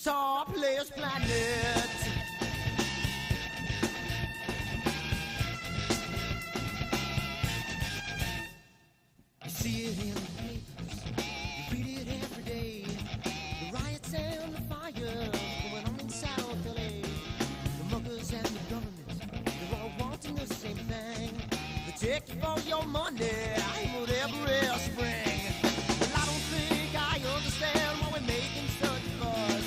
Guitar Players Planet. You see it in the papers, you read it every day. The riots and the fire going on in South LA. The muggers and the government, they're all wanting the same thing. They take you for your money, whatever spring. Well, I don't think I understand why we're making such a fuss.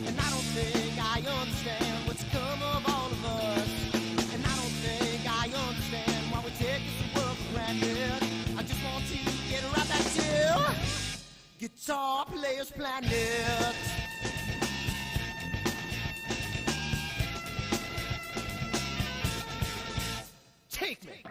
And I don't think I understand what's come of all of us. And I don't think I understand why we take this world for granted. I just want to get right back to Guitar Players Planet. Take me.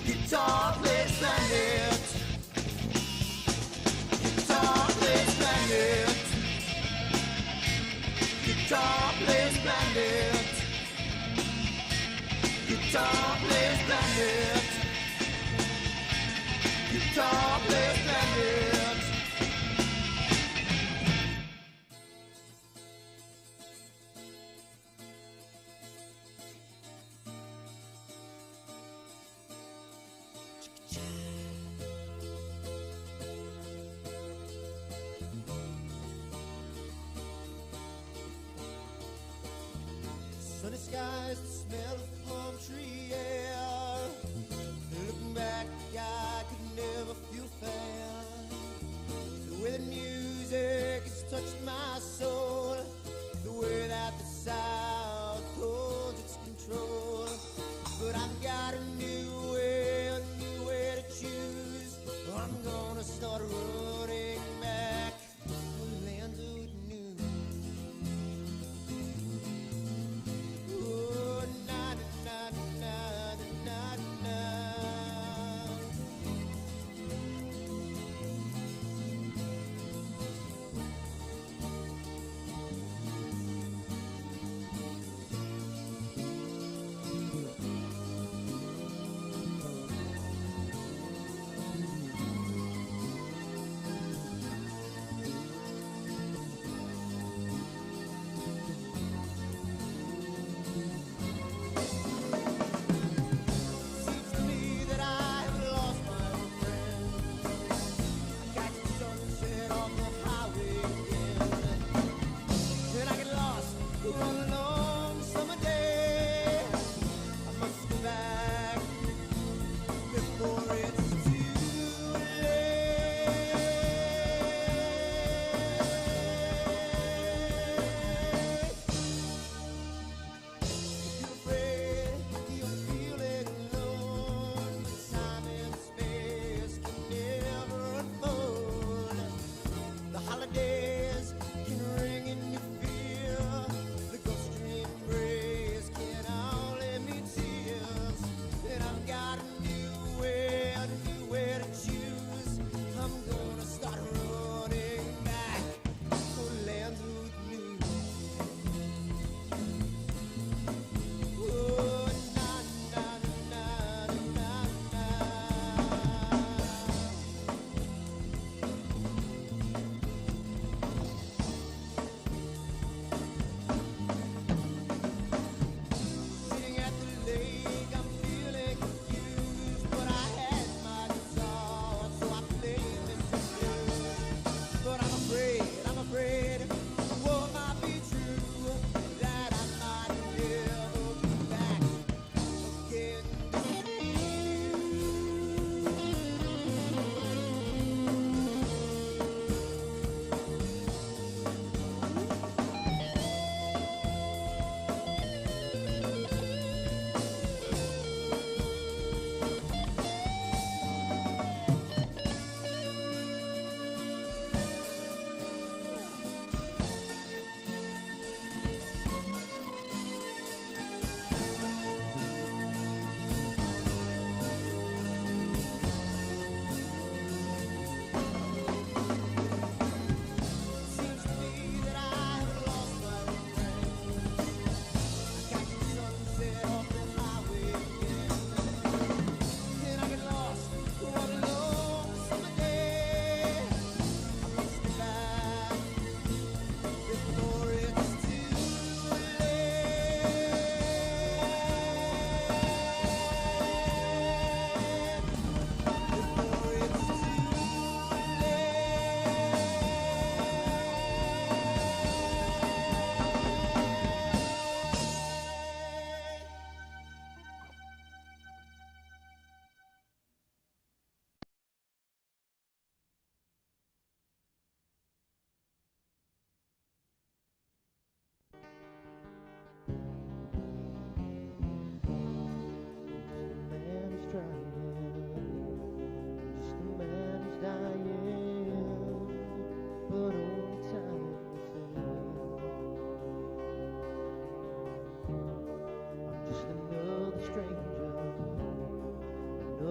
Guitar Players Planet. Guitar Players Planet. Guitar Players Planet. Guitar Players Planet. Guitar Players Planet. Sunny skies, the smell of palm tree air. Looking back, I could never feel fair. The way the music has touched my soul, the way that the South holds its control. But I've got a new way to choose. I'm gonna start running back to the land of new.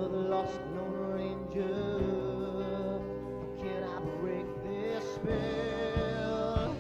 of the lost Lone Ranger. Can I break this spell?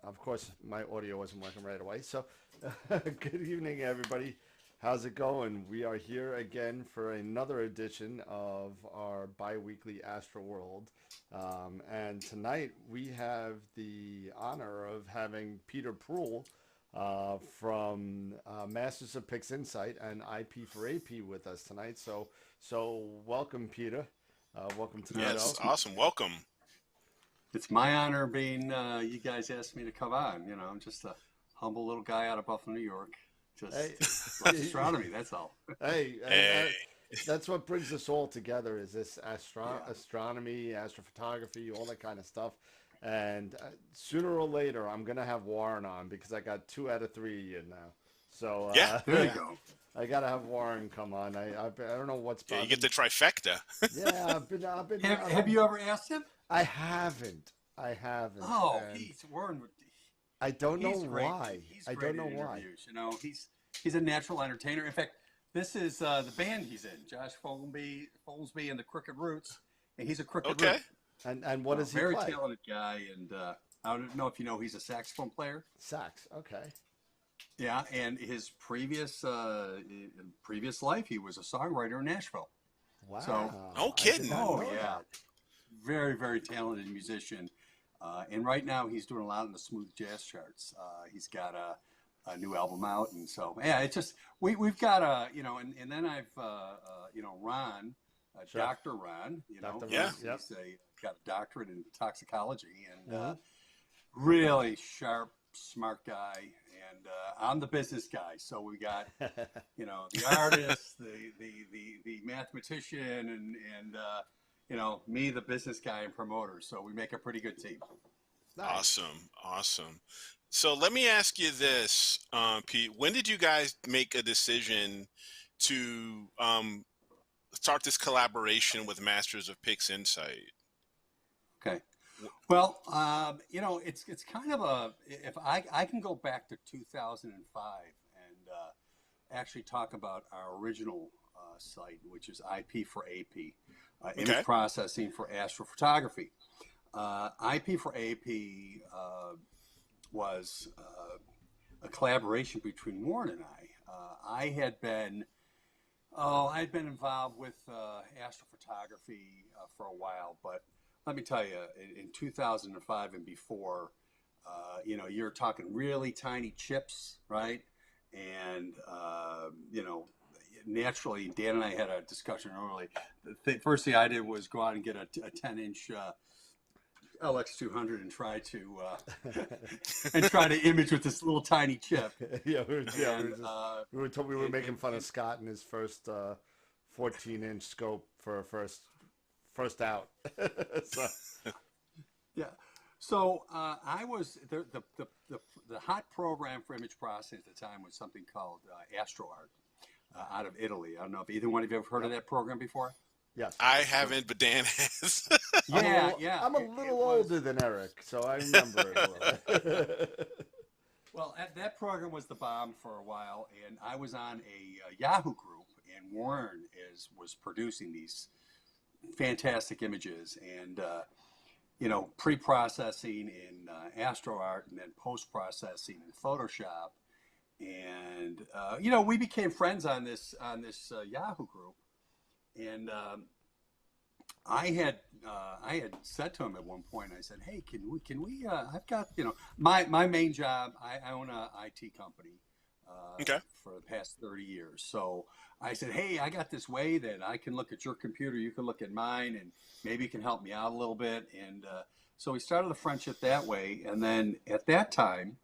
Of course, my audio wasn't working right away. So, good evening, everybody. How's it going? We are here again for another edition of our bi-weekly AstroWorld. And tonight we have the honor of having Peter Proulx from Masters of Pixinsight and IP for AP with us tonight. So welcome, Peter. Welcome to the show. Yes, awesome. Welcome. It's my honor being you guys asked me to come on. You know, I'm just a humble little guy out of Buffalo, New York. Just love astronomy, that's all. Hey. That's what brings us all together is this astronomy, astrophotography, all that kind of stuff. And sooner or later, I'm going to have Warren on because I got 2 out of 3 in now. So yeah, there you go. I got to have Warren come on. I don't know what's you get the trifecta. Yeah, I've been have you ever asked him? I haven't. Oh, Warren. I don't know He's great. why. He's I great don't know at why. interviews. You know, he's a natural entertainer. In fact, this is the band he's in. Josh Folsby and the Crooked Roots, and he's a Crooked Root. And what does he play? play? Very talented guy, and I don't know if you know he's a saxophone player. Sax, okay. Yeah, and his previous life, he was a songwriter in Nashville. Wow. So, no kidding. Oh, yeah. Very, very talented musician. And right now he's doing a lot in the smooth jazz charts. He's got a new album out. And so, yeah, it's just, we've got and then I've, Ron, Sure. Dr. Ron, Dr. he's Ron, yep. got a doctorate in toxicology and really sharp, smart guy. And I'm the business guy. So we got, the artist, the mathematician, and me, the business guy and promoter. So we make a pretty good team. Nice. Awesome. So let me ask you this, Pete. When did you guys make a decision to start this collaboration with Masters of Pixinsight? Okay. Well, it's kind of if I can go back to 2005 and actually talk about our original site, which is IP for AP. Image processing for astrophotography. IP for AP was a collaboration between Warren and I. I'd been involved with astrophotography for a while, but let me tell you, in 2005 and before, you're talking really tiny chips, right? And naturally, Dan and I had a discussion early. The first thing I did was go out and get a 10-inch LX200 and try to image with this little tiny chip. We were told we were making fun of Scott and his first 14-inch scope for first out. Yeah. So I was the hot program for image processing at the time was something called AstroWorld. Out of Italy. I don't know if either one of you have heard of that program before. Yes. I haven't, but Dan has. I'm a little older than Eric, so I remember it a little. Well, that program was the bomb for a while, and I was on a Yahoo group, and Warren was producing these fantastic images, and pre-processing in AstroArt and then post-processing in Photoshop. And we became friends on this Yahoo group. And I had said to him at one point, I said, "Hey, can we? I've got my main job. I own a IT company Okay. for the past 30 years. So I said, hey, I got this way that I can look at your computer, you can look at mine, and maybe you can help me out a little bit." And so we started a friendship that way. And then at that time,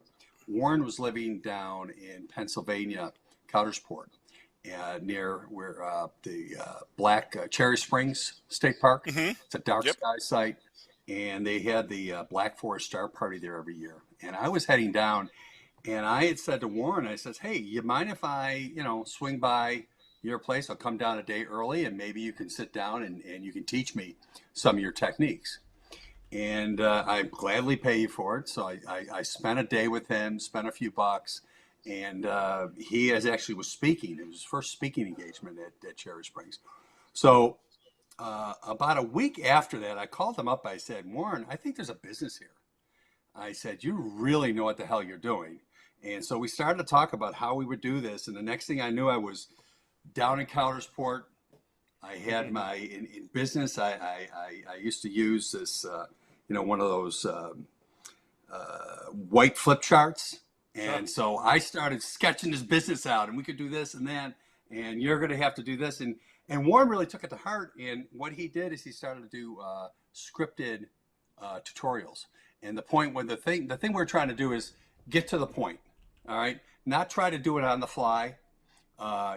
Warren was living down in Pennsylvania, Coudersport, near where the Black Cherry Springs State Park. Mm-hmm. It's a dark Yep. sky site. And they had the Black Forest Star Party there every year. And I was heading down, and I had said to Warren, I says, "Hey, you mind if I, swing by your place? I'll come down a day early, and maybe you can sit down and you can teach me some of your techniques. And I gladly pay you for it." So I spent a day with him, spent a few bucks, and he actually was speaking. It was his first speaking engagement at Cherry Springs. So about a week after that, I called him up. I said, "Warren, I think there's a business here." I said, "You really know what the hell you're doing." And so we started to talk about how we would do this. And the next thing I knew, I was down in Coudersport. I had my in business. I used to use this, one of those white flip charts. And so I started sketching his business out, and we could do this and that, and you're going to have to do this. And Warren really took it to heart. And what he did is he started to do scripted tutorials. And the thing we're trying to do is get to the point. All right, not try to do it on the fly.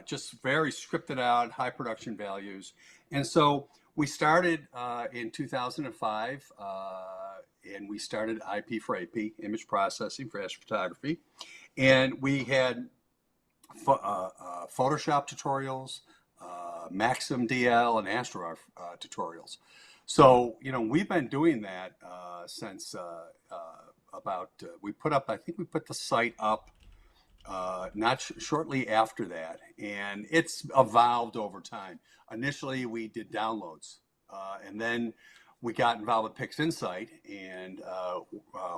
Just very scripted out, high production values. And so we started in 2005, and we started IP for AP, image processing for astrophotography. And we had Photoshop tutorials, Maxim DL, and AstroArt tutorials. So, we've been doing that since we put the site up not shortly after that, and it's evolved over time. Initially, we did downloads, and then we got involved with Pixinsight, and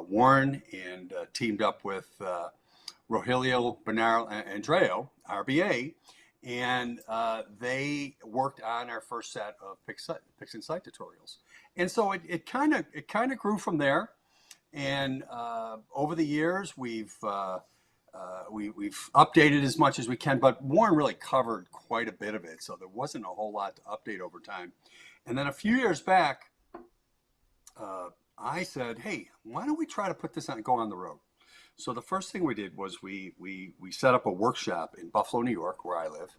Warren and teamed up with Rogelio Bernal Andreo, RBA, and they worked on our first set of Pixinsight tutorials. And so it kind of grew from there. And over the years, we've updated as much as we can, but Warren really covered quite a bit of it, so there wasn't a whole lot to update over time. And then a few years back, I said, "Hey, why don't we try to put this on, go on the road?" So the first thing we did was we set up a workshop in Buffalo, New York, where I live,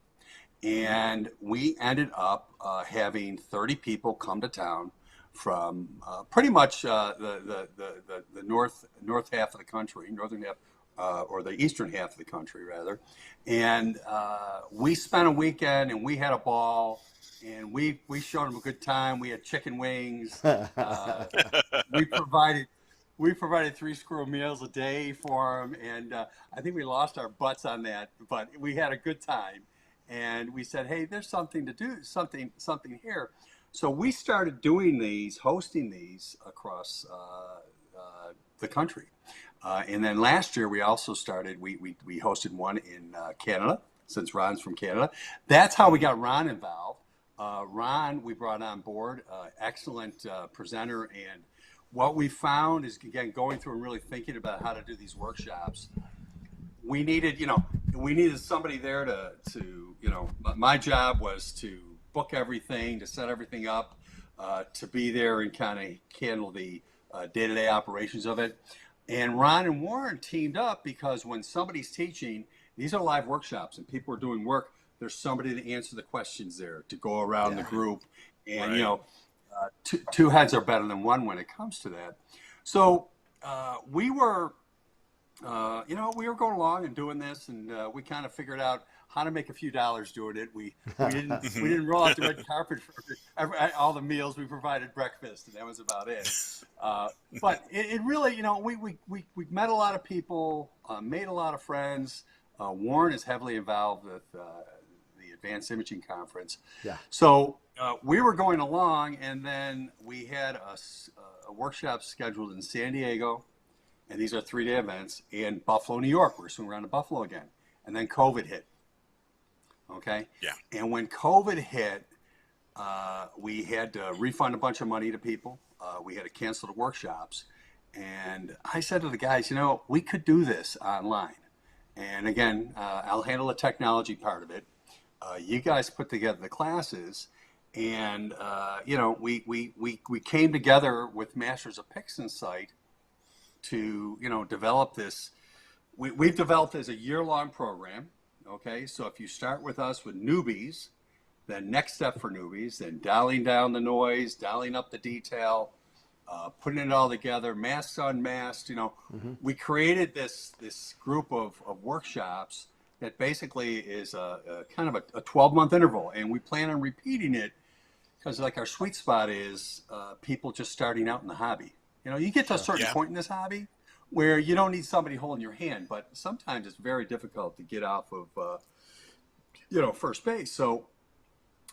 and we ended up having 30 people come to town from pretty much the north half of the country, northern half, or the eastern half of the country, rather. And we spent a weekend, and we had a ball, and we showed them a good time. We had chicken wings. We provided 3 screw meals a day for them, and I think we lost our butts on that, but we had a good time. And we said, "Hey, there's something to do, something here." So we started doing these, hosting these across the country. And then last year we also started, we hosted one in Canada, since Ron's from Canada. That's how we got Ron involved. Ron, we brought on board, excellent presenter. And what we found is, again, going through and really thinking about how to do these workshops, we needed somebody there to my job was to book everything, to set everything up, to be there and kind of handle the day-to-day operations of it. And Ron and Warren teamed up because when somebody's teaching, these are live workshops and people are doing work, there's somebody to answer the questions there, to go around the group. And, right. Two heads are better than one when it comes to that. So we were going along and doing this, and we kind of figured out how to make a few dollars doing it. We didn't roll out the red carpet for all the meals. We provided breakfast, and that was about it. But it really, we met a lot of people, made a lot of friends. Warren is heavily involved with the Advanced Imaging Conference. Yeah. So we were going along, and then we had workshops scheduled in San Diego, and these are 3-day events, and Buffalo, New York. We're soon around to Buffalo again. And then COVID hit. Okay? Yeah. And when COVID hit, we had to refund a bunch of money to people. We had to cancel the workshops. And I said to the guys, we could do this online. And again, I'll handle the technology part of it. You guys put together the classes. And, we came together with Masters of Pixinsight to, develop this. We've developed as a year-long program. Okay, so if you start with us with newbies, then next step for newbies, then dialing down the noise, dialing up the detail, putting it all together, masks unmasked. We created this group of workshops that basically is a kind of a 12-month interval, and we plan on repeating it because like our sweet spot is people just starting out in the hobby. You get to a certain point in this hobby where you don't need somebody holding your hand, but sometimes it's very difficult to get off of first base. So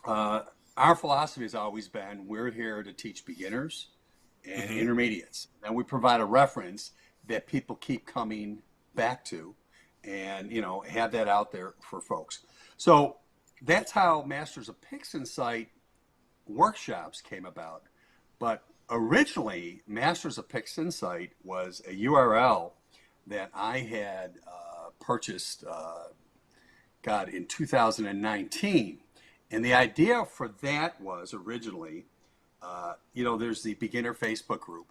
our philosophy has always been we're here to teach beginners and intermediates, and we provide a reference that people keep coming back to, and have that out there for folks. So that's how Masters of Pixinsight workshops came about. But originally, Masters of Pixinsight was a URL that I had purchased, in 2019. And the idea for that was originally, there's the beginner Facebook group.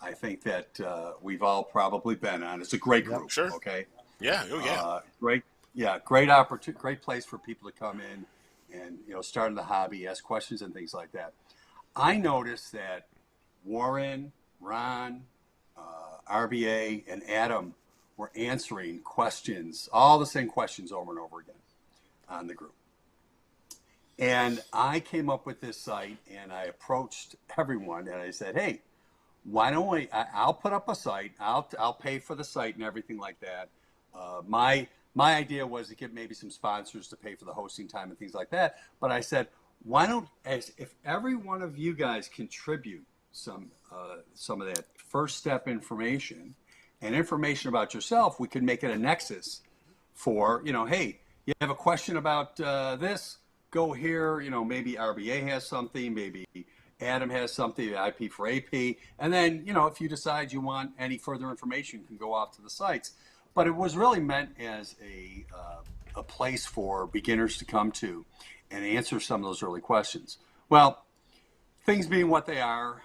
I think that we've all probably been on. It's a great group. Sure. Okay. Yeah. Oh, yeah. Great opportunity, great place for people to come in and, start in the hobby, ask questions and things like that. I noticed that Warren, Ron, RBA, and Adam were answering questions, all the same questions over and over again on the group. And I came up with this site, and I approached everyone, and I said, hey, why don't I'll put up a site, I'll pay for the site and everything like that. My idea was to get maybe some sponsors to pay for the hosting time and things like that. But I said, why don't, if every one of you guys contribute some of that first step information and information about yourself, we could make it a nexus for, hey, you have a question about this, go here, maybe RBA has something, maybe Adam has something, IP for AP, and then, if you decide you want any further information, you can go off to the sites. But it was really meant as a place for beginners to come to and answer some of those early questions. Well, things being what they are,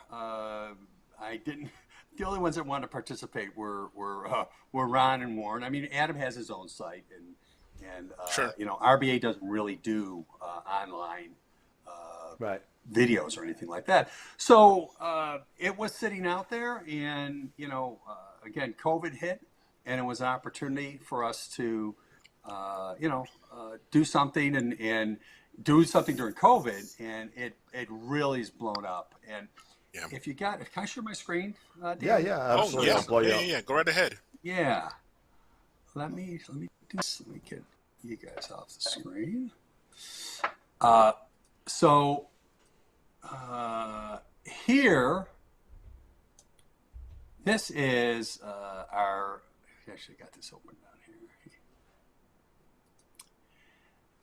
the only ones that wanted to participate were Ron and Warren. I mean, Adam has his own site, and Sure. RBA doesn't really do online videos or anything like that. So it was sitting out there, and again, COVID hit, and it was an opportunity for us to do something and do something during COVID, and it really is blown up. And if you can I share my screen? Dan? Yeah, absolutely. Oh, yeah. Go right ahead. Yeah. Let me get you guys off the screen. So here, this is our. Actually, got this open down here.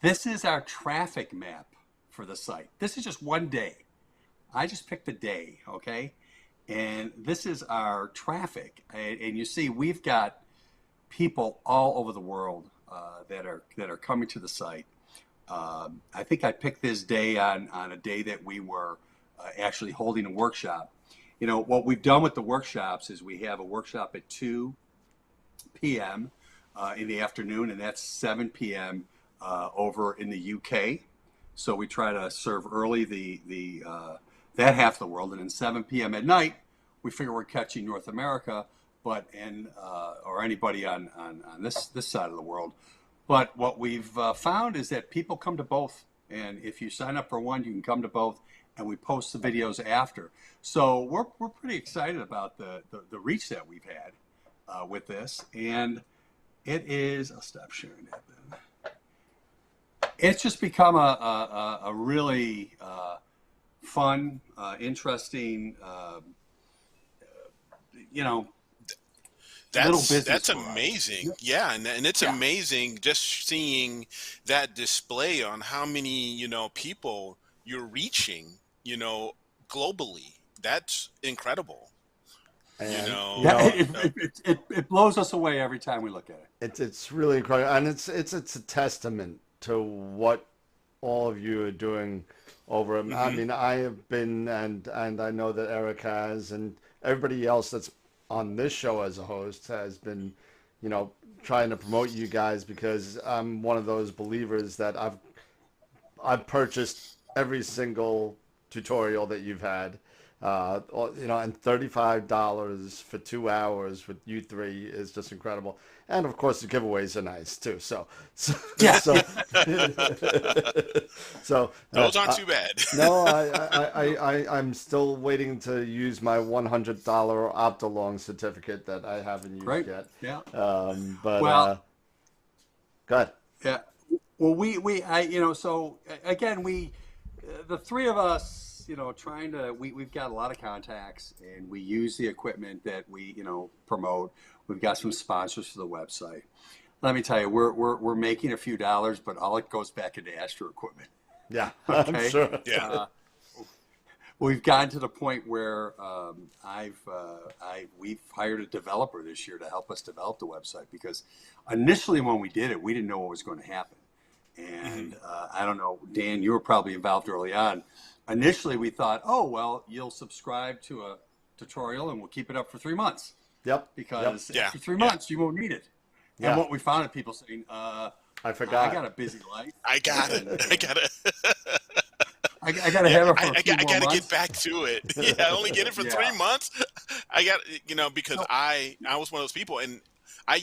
This is our traffic map for the site. This is just one day. I just picked a day, okay? And this is our traffic. And you see, we've got people all over the world that are coming to the site. I think I picked this day on a day that we were actually holding a workshop. What we've done with the workshops is we have a workshop at 2 p.m. In the afternoon, and that's 7 p.m. Over in the UK. So we try to serve early that half of the world, and then 7 p.m. at night, we figure we're catching North America, or anybody on this side of the world. But what we've found is that people come to both, and if you sign up for one, you can come to both, and we post the videos after. So we're pretty excited about the reach that we've had with this, and it is. I'll stop sharing that then. It's just become a really fun, interesting you know, little business. That's for us. amazing. Yeah, and it's Yeah. amazing just seeing that display on how many, you know, people you're reaching, you know, globally. That's incredible. You And know, you Yeah, know, it blows us away every time we look at it. it's really incredible, and it's a testament to what all of you are doing over. I hmm mean, I have been, and I know that Eric has, and everybody else that's on this show as a host has been, you know, trying to promote you guys because I'm one of those believers that I've purchased every single tutorial that you've had. You know, and $35 for 2 hours with you three is just incredible. And of course, the giveaways are nice too. So, Yeah. so, so those aren't too bad. no, I'm still waiting to use my $100 Optolong certificate that I haven't used Great. yet. Yeah. But Well, go ahead. yeah. Well, you know, so again, the three of us, you know, we've got a lot of contacts and we use the equipment that we, you know, promote. We've got some sponsors for the website. Let me tell you, we're making a few dollars, but all it goes back into Astro equipment. Yeah, I'm Okay. sure. Yeah. We've gotten to the point where we've hired a developer this year to help us develop the website because initially when we did it, we didn't know what was going to happen. And I don't know, Dan, you were probably involved early on. Initially, we thought, oh, well, you'll subscribe to a tutorial and we'll keep it up for 3 months Yep. because Yeah. after 3 Yeah. months, you won't need it. Yeah. And what we found is people saying, I I forgot. got a busy life. I got it. I got it. I got to have it for a few I more got to months. get back to it. Yeah, I only get it for Yeah. 3 months. I got, you know, because No. I was one of those people, and I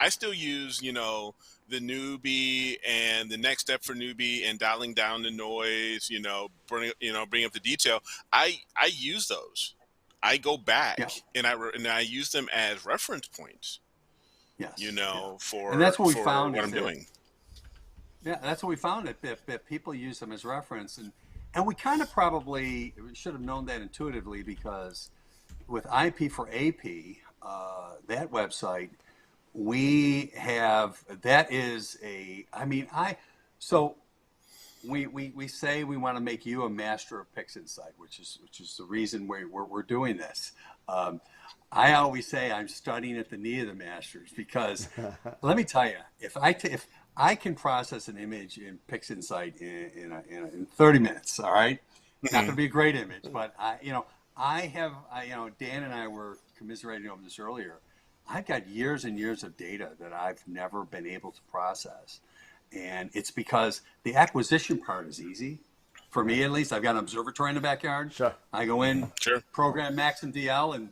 still use, you know, the newbie and the next step for newbie and dialing down the noise, you know, bring up the detail. I use those. I go back Yeah. and I use them as reference points, Yes. you know, for And that's what we for found what is I'm that- doing. Yeah, that's what we found that people use them as reference, and we kind of probably should have known that intuitively because with IP for AP, that website, that is so we say we want to make you a master of Pixinsight, which is the reason we're doing this. I always say I'm studying at the knee of the masters because let me tell you, if I can process an image in Pixinsight in 30 minutes, all right, it's not going to be a great image, but Dan and I were commiserating over this earlier. I've got years and years of data that I've never been able to process. And it's because the acquisition part is easy. For me, at least, I've got an observatory in the backyard. Sure. I go in, Sure. program Max and DL, and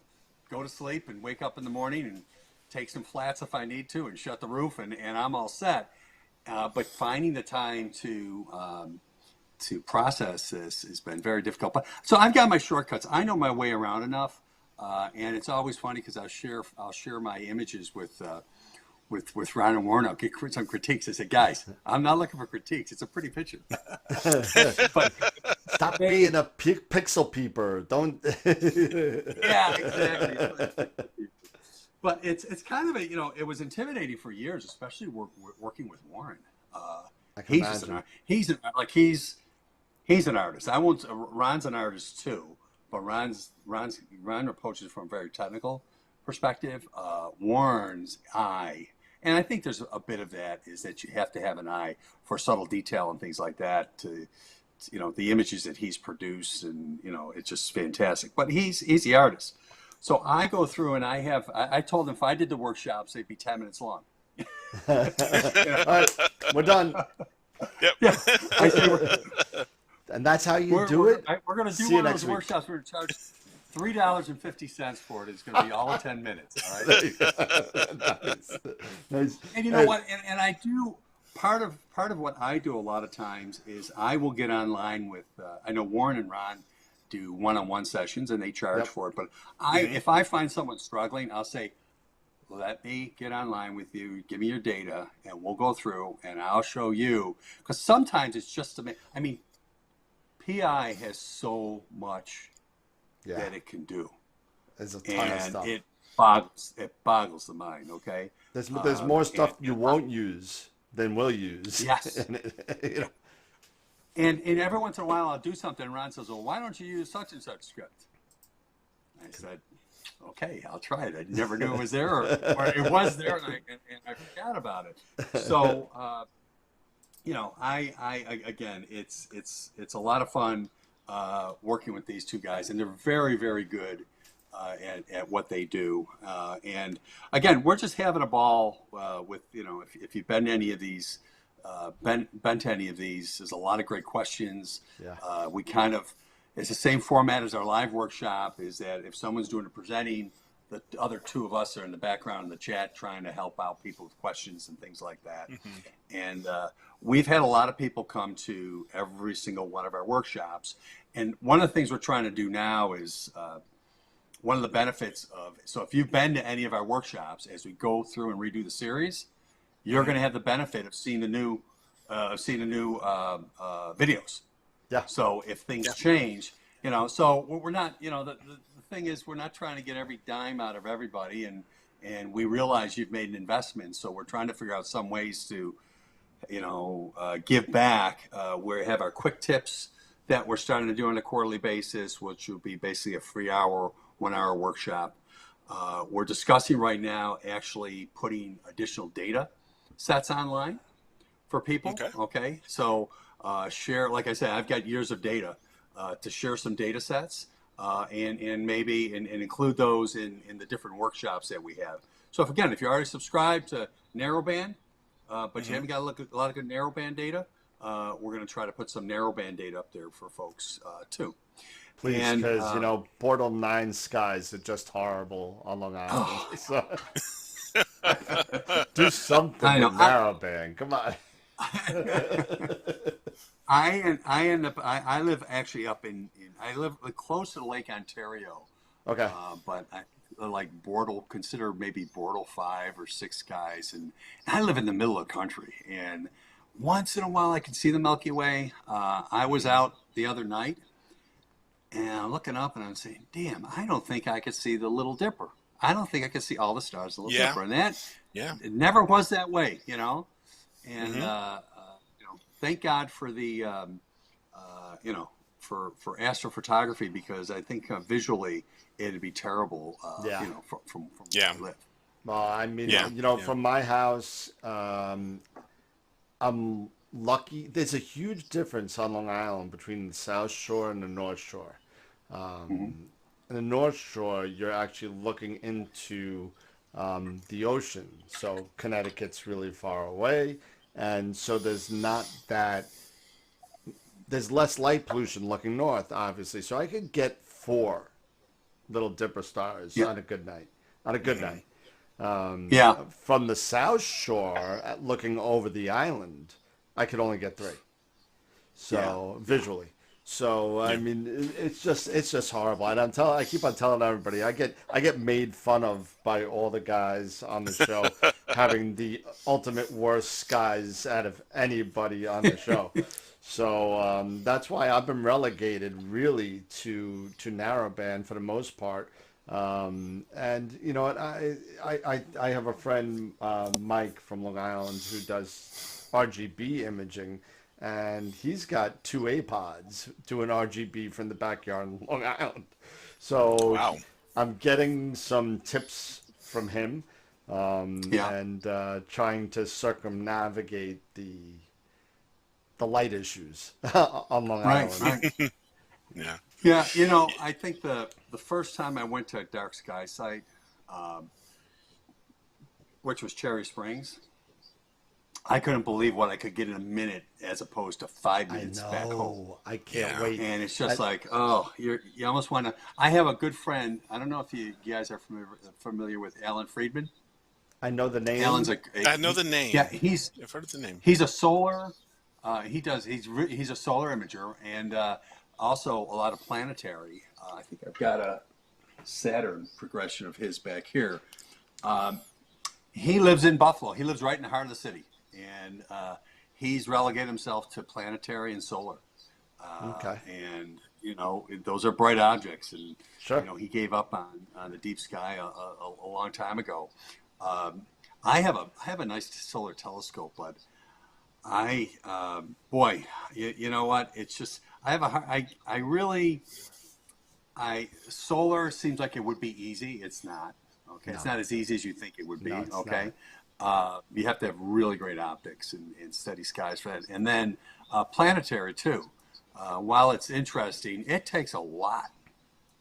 go to sleep and wake up in the morning and take some flats if I need to and shut the roof, and I'm all set. But finding the time to process this has been very difficult. But so I've got my shortcuts. I know my way around enough, and it's always funny because I'll share my images with Ron and Warren. I'll get some critiques. I said, guys, I'm not looking for critiques. It's a pretty picture. But Stop being a pixel peeper. Don't. yeah, exactly. But it's kind of it was intimidating for years, especially working with Warren. I can imagine. He's an artist. Ron's an artist too, but Ron approaches from a very technical perspective. Warren's eye, and I think there's a bit of that is that you have to have an eye for subtle detail and things like that to the images that he's produced, and it's just fantastic. But he's the artist. So I go through and I told him if I did the workshops, they'd be 10 minutes long. All right, we're done. Yep. Yeah, I say And that's how you do it? We're going to do See you one of next those week. workshops. We're going to charge $3.50 for it. It's going to be all in 10 minutes. All right. Nice. And you know what? And I do part of what I do a lot of times is I will get online with. I know Warren and Ron do one-on-one sessions and they charge Yep. for it. But if I find someone struggling, I'll say, let me get online with you. Give me your data, and we'll go through, and I'll show you. Because sometimes it's just PI has so much Yeah. that it can do. There's a ton of stuff. it boggles the mind. Okay, There's more stuff you won't use than we'll use. Yes. You know. And every once in a while I'll do something, and Ron says, "Well, why don't you use such and such script?" I said, "Okay, I'll try it." I never knew it was there, or it was there, and I forgot about it. So, you know, I again, it's a lot of fun working with these two guys, and they're very, very good at what they do. And again, we're just having a ball with, you know, if you've been to any of these. Been to any of these, there's a lot of great questions. Yeah. We kind of, it's the same format as our live workshop, is that if someone's doing the presenting, the other two of us are in the background in the chat trying to help out people with questions and things like that. And we've had a lot of people come to every single one of our workshops. And one of the things we're trying to do now is one of the benefits of, so if you've been to any of our workshops, as we go through and redo the series, you're going to have the benefit of seeing the new videos. Yeah. So if things change, you know, so we're not, you know, the thing is, we're not trying to get every dime out of everybody, and we realize you've made an investment, so we're trying to figure out some ways to, you know, give back. We have our quick tips that we're starting to do on a quarterly basis, which will be basically a free 1 hour workshop. We're discussing right now actually putting additional data sets online for people. Okay. So share, like I said, I've got years of data to share some data sets and maybe include those in the different workshops that we have. So if you're already subscribed to narrowband, but you haven't got a lot of good narrowband data, we're going to try to put some narrowband data up there for folks too. Please, because you know, Portal 9 skies are just horrible on Long Island. So. Do something with narrowband. Come on. I live actually up I live close to Lake Ontario. Okay. But I like consider maybe Bortle 5 or 6 skies, and I live in the middle of the country. And once in a while, I can see the Milky Way. I was out the other night, and I'm looking up, and I'm saying, "Damn, I don't think I could see the Little Dipper. I don't think I could see all the stars of the Little Dipper." And that, it never was that way, you know. And you know, thank God for the, you know, for astrophotography, because I think visually it'd be terrible, you know, from where I live. Well, I mean, you know, from my house, I'm lucky. There's a huge difference on Long Island between the South Shore and the North Shore. In the North Shore, you're actually looking into the ocean. So Connecticut's really far away. And so there's less light pollution looking north, obviously. So I could get 4 Little Dipper stars on a good night. From the South Shore, looking over the island, I could only get 3. So visually. So I mean, it's just horrible. And I keep on telling everybody, I get made fun of by all the guys on the show having the ultimate worst skies out of anybody on the show. So that's why I've been relegated really to narrowband for the most part. And you know what, I have a friend, Mike from Long Island, who does RGB imaging. And he's got 2 APODs doing RGB from the backyard in Long Island. So I'm getting some tips from him and trying to circumnavigate the light issues on Long Island. Right. Yeah, you know, I think the first time I went to a dark sky site, which was Cherry Springs, I couldn't believe what I could get in a minute as opposed to 5 minutes back home. I can't wait. And it's just like, oh, you almost want to. I have a good friend. I don't know if you guys are familiar with Alan Friedman. I know the name. I know the name. Yeah, I've heard of the name. He's a solar. He's a solar imager, and also a lot of planetary. I think I've got a Saturn progression of his back here. He lives in Buffalo. He lives right in the heart of the city. And he's relegated himself to planetary and solar. And those are bright objects, and Sure. he gave up on the deep sky a long time ago. I have a nice solar telescope, but boy, you know what? It's just I have solar seems like it would be easy. It's not. Okay, No. It's not as easy as you think it would be. No, it's Okay, you have to have really great optics and steady skies for that, and then planetary too. While it's interesting, it takes a lot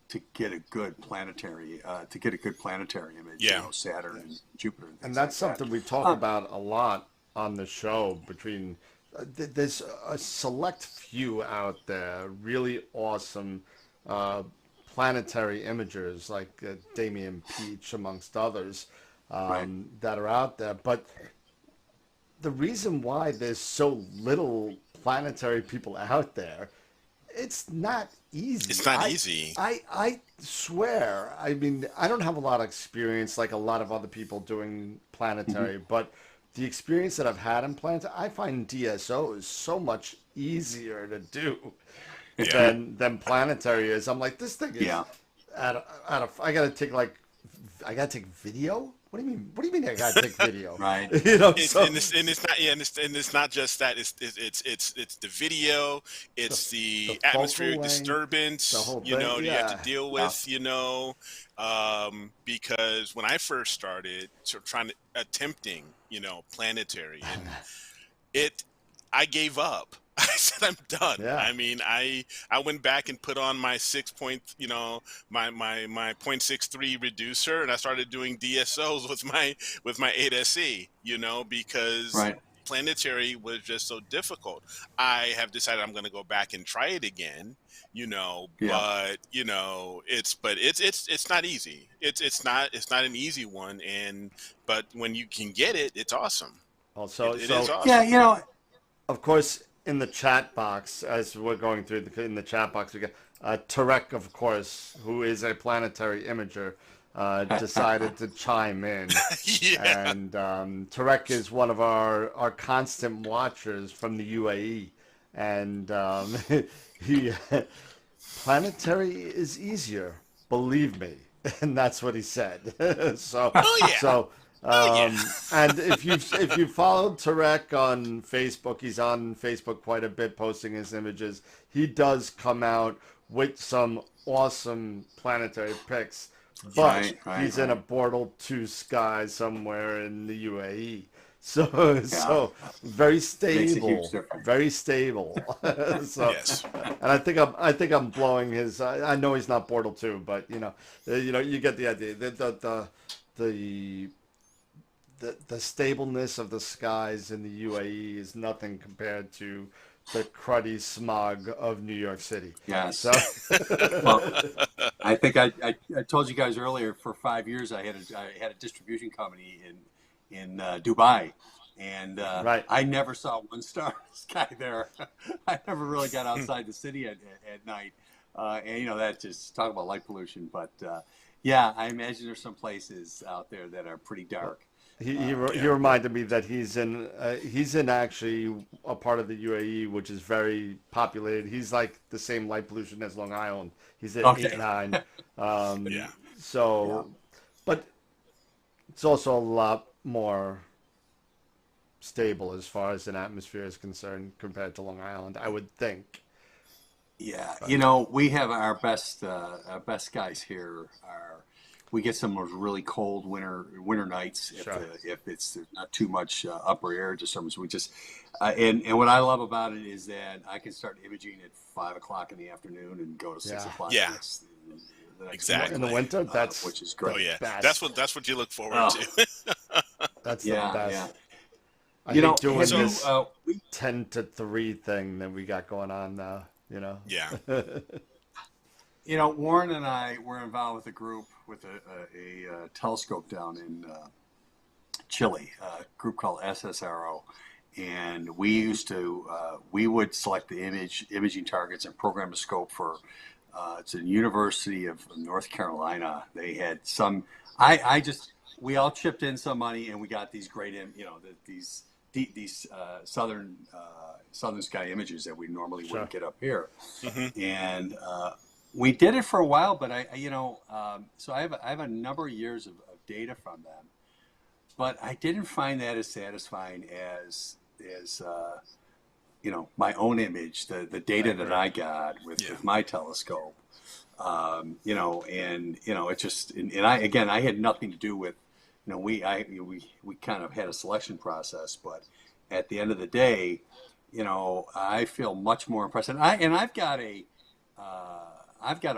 to get a good planetary image. Yeah. Saturn and Jupiter, and, And things that's like something that. we talk about a lot on the show. Between there's a select few out there, really awesome planetary imagers like Damian Peach, amongst others, Right. that are out there. But the reason why there's so little planetary people out there, it's not easy. It's not easy. I swear. I mean, I don't have a lot of experience like a lot of other people doing planetary, but the experience that I've had in planetary, I find DSO is so much easier to do Yeah. than planetary is. I'm like, this thing is Yeah. I gotta take video. What do you mean? What do you mean I gotta take video? Right. And it's not just that. It's the video. It's the the focal atmospheric length, disturbance. the whole You thing, know, you have yeah. to deal with. Because when I first started, attempting, planetary, and I gave up. I said I'm done. Yeah. I mean, I went back and put on my my 0.63 reducer, and I started doing DSOs with my 8SE. Because Right. planetary was just so difficult. I have decided I'm going to go back and try it again. Yeah. But it's not easy. It's not an easy one, but when you can get it, it's awesome. Also, It so is awesome. Yeah. of course, in the chat box, as we're going through in the chat box, we got Tarek, of course, who is a planetary imager, decided to chime in. Yeah. And Tarek is one of our constant watchers from the UAE. And he planetary is easier, believe me. And that's what he said. So, Oh, yeah. so Oh, yeah. and if you followed Tarek on Facebook, he's on Facebook quite a bit, posting his images. He does come out with some awesome planetary pics, but he's in a Bortle 2 sky somewhere in the UAE. So very stable, very stable. So, Yes. and I think I'm blowing his. I know he's not Bortle 2, but you get the idea. The stableness of the skies in the UAE is nothing compared to the cruddy smog of New York City. Yes. So, Well, I think I told you guys earlier. For 5 years, I had a distribution company in Dubai, and Right. I never saw one star in the sky there. I never really got outside the city at night, and that just talk about light pollution. But yeah, I imagine there's some places out there that are pretty dark. he reminded me that he's in actually a part of the UAE which is very populated. He's like the same light pollution as Long Island. He's at 8-9. Yeah. So, but it's also a lot more stable as far as an atmosphere is concerned compared to Long Island, I would think. Yeah, we have our best guys here. We get some of those really cold winter nights if it's not too much upper air disturbance. We just and what I love about it is that I can start imaging at 5 o'clock in the afternoon and go to 6 o'clock. Yeah. The next Exactly. In the winter, which is great. Oh yeah. Best. That's what you look forward to. That's the Yeah, best. yeah. I think doing have you, this we 10 to 3 thing that we got going on now, Yeah. Warren and I were involved with a group with a telescope down in Chile, a group called SSRO, and we would select the imaging targets and program a scope for. It's a University of North Carolina. They had some. We all chipped in some money and we got these great, these these southern sky images that we normally wouldn't get up here. And we did it for a while, but so I have a number of years of data from them, but I didn't find that as satisfying as my own image, the data that I got with my telescope. It just, and I had nothing to do with, we kind of had a selection process, but at the end of the day, I feel much more impressed. And I've got a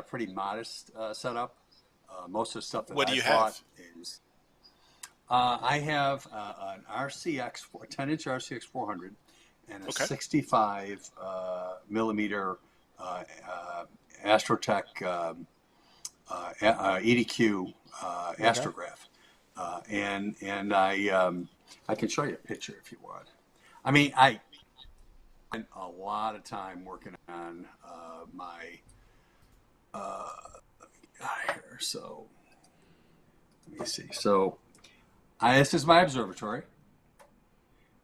pretty modest setup. Most of the stuff that What do I you bought have? is, I have an RCX, a 10-inch RCX 400 and a 65 millimeter Astrotech EDQ astrograph, and I can show you a picture if you want. I mean, I spent a lot of time working on my here. So let me see. So this is my observatory.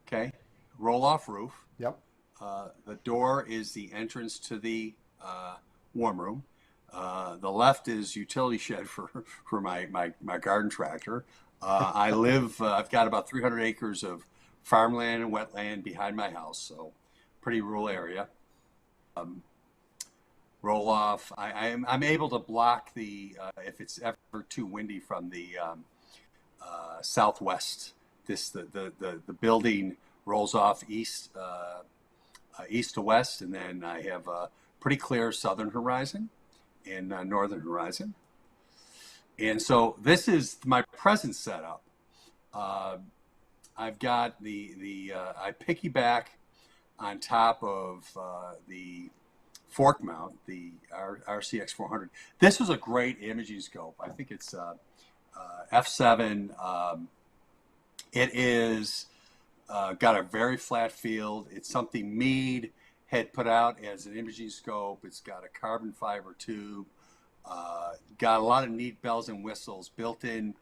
Okay, roll off roof. Yep. The door is the entrance to the warm room. The left is utility shed for my garden tractor. I've got about 300 acres of farmland and wetland behind my house, so pretty rural area. Roll off. I'm able to block the if it's ever too windy from the southwest. The building rolls off east to west, and then I have a pretty clear southern horizon and northern horizon. And so this is my present setup. I've got I piggyback on top of the fork mount, the RCX 400. This was a great imaging scope. I think it's f7. It is got a very flat field. It's something Meade had put out as an imaging scope. It's got a carbon fiber tube. Got a lot of neat bells and whistles, built-in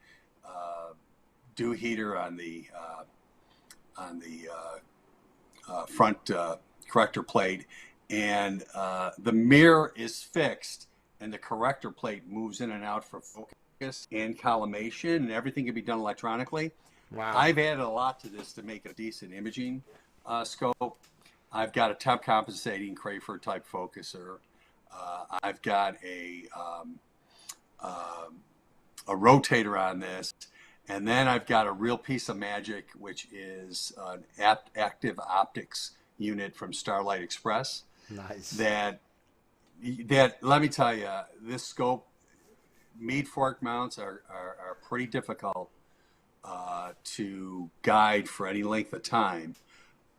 dew heater on the front corrector plate, and the mirror is fixed, and the corrector plate moves in and out for focus and collimation, and everything can be done electronically. Wow. I've added a lot to this to make a decent imaging scope. I've got a temp compensating Crayford type focuser. I've got a rotator on this, and then I've got a real piece of magic, which is an active optics unit from Starlight Express. Nice. That let me tell you, this scope, Meade fork mounts are pretty difficult to guide for any length of time.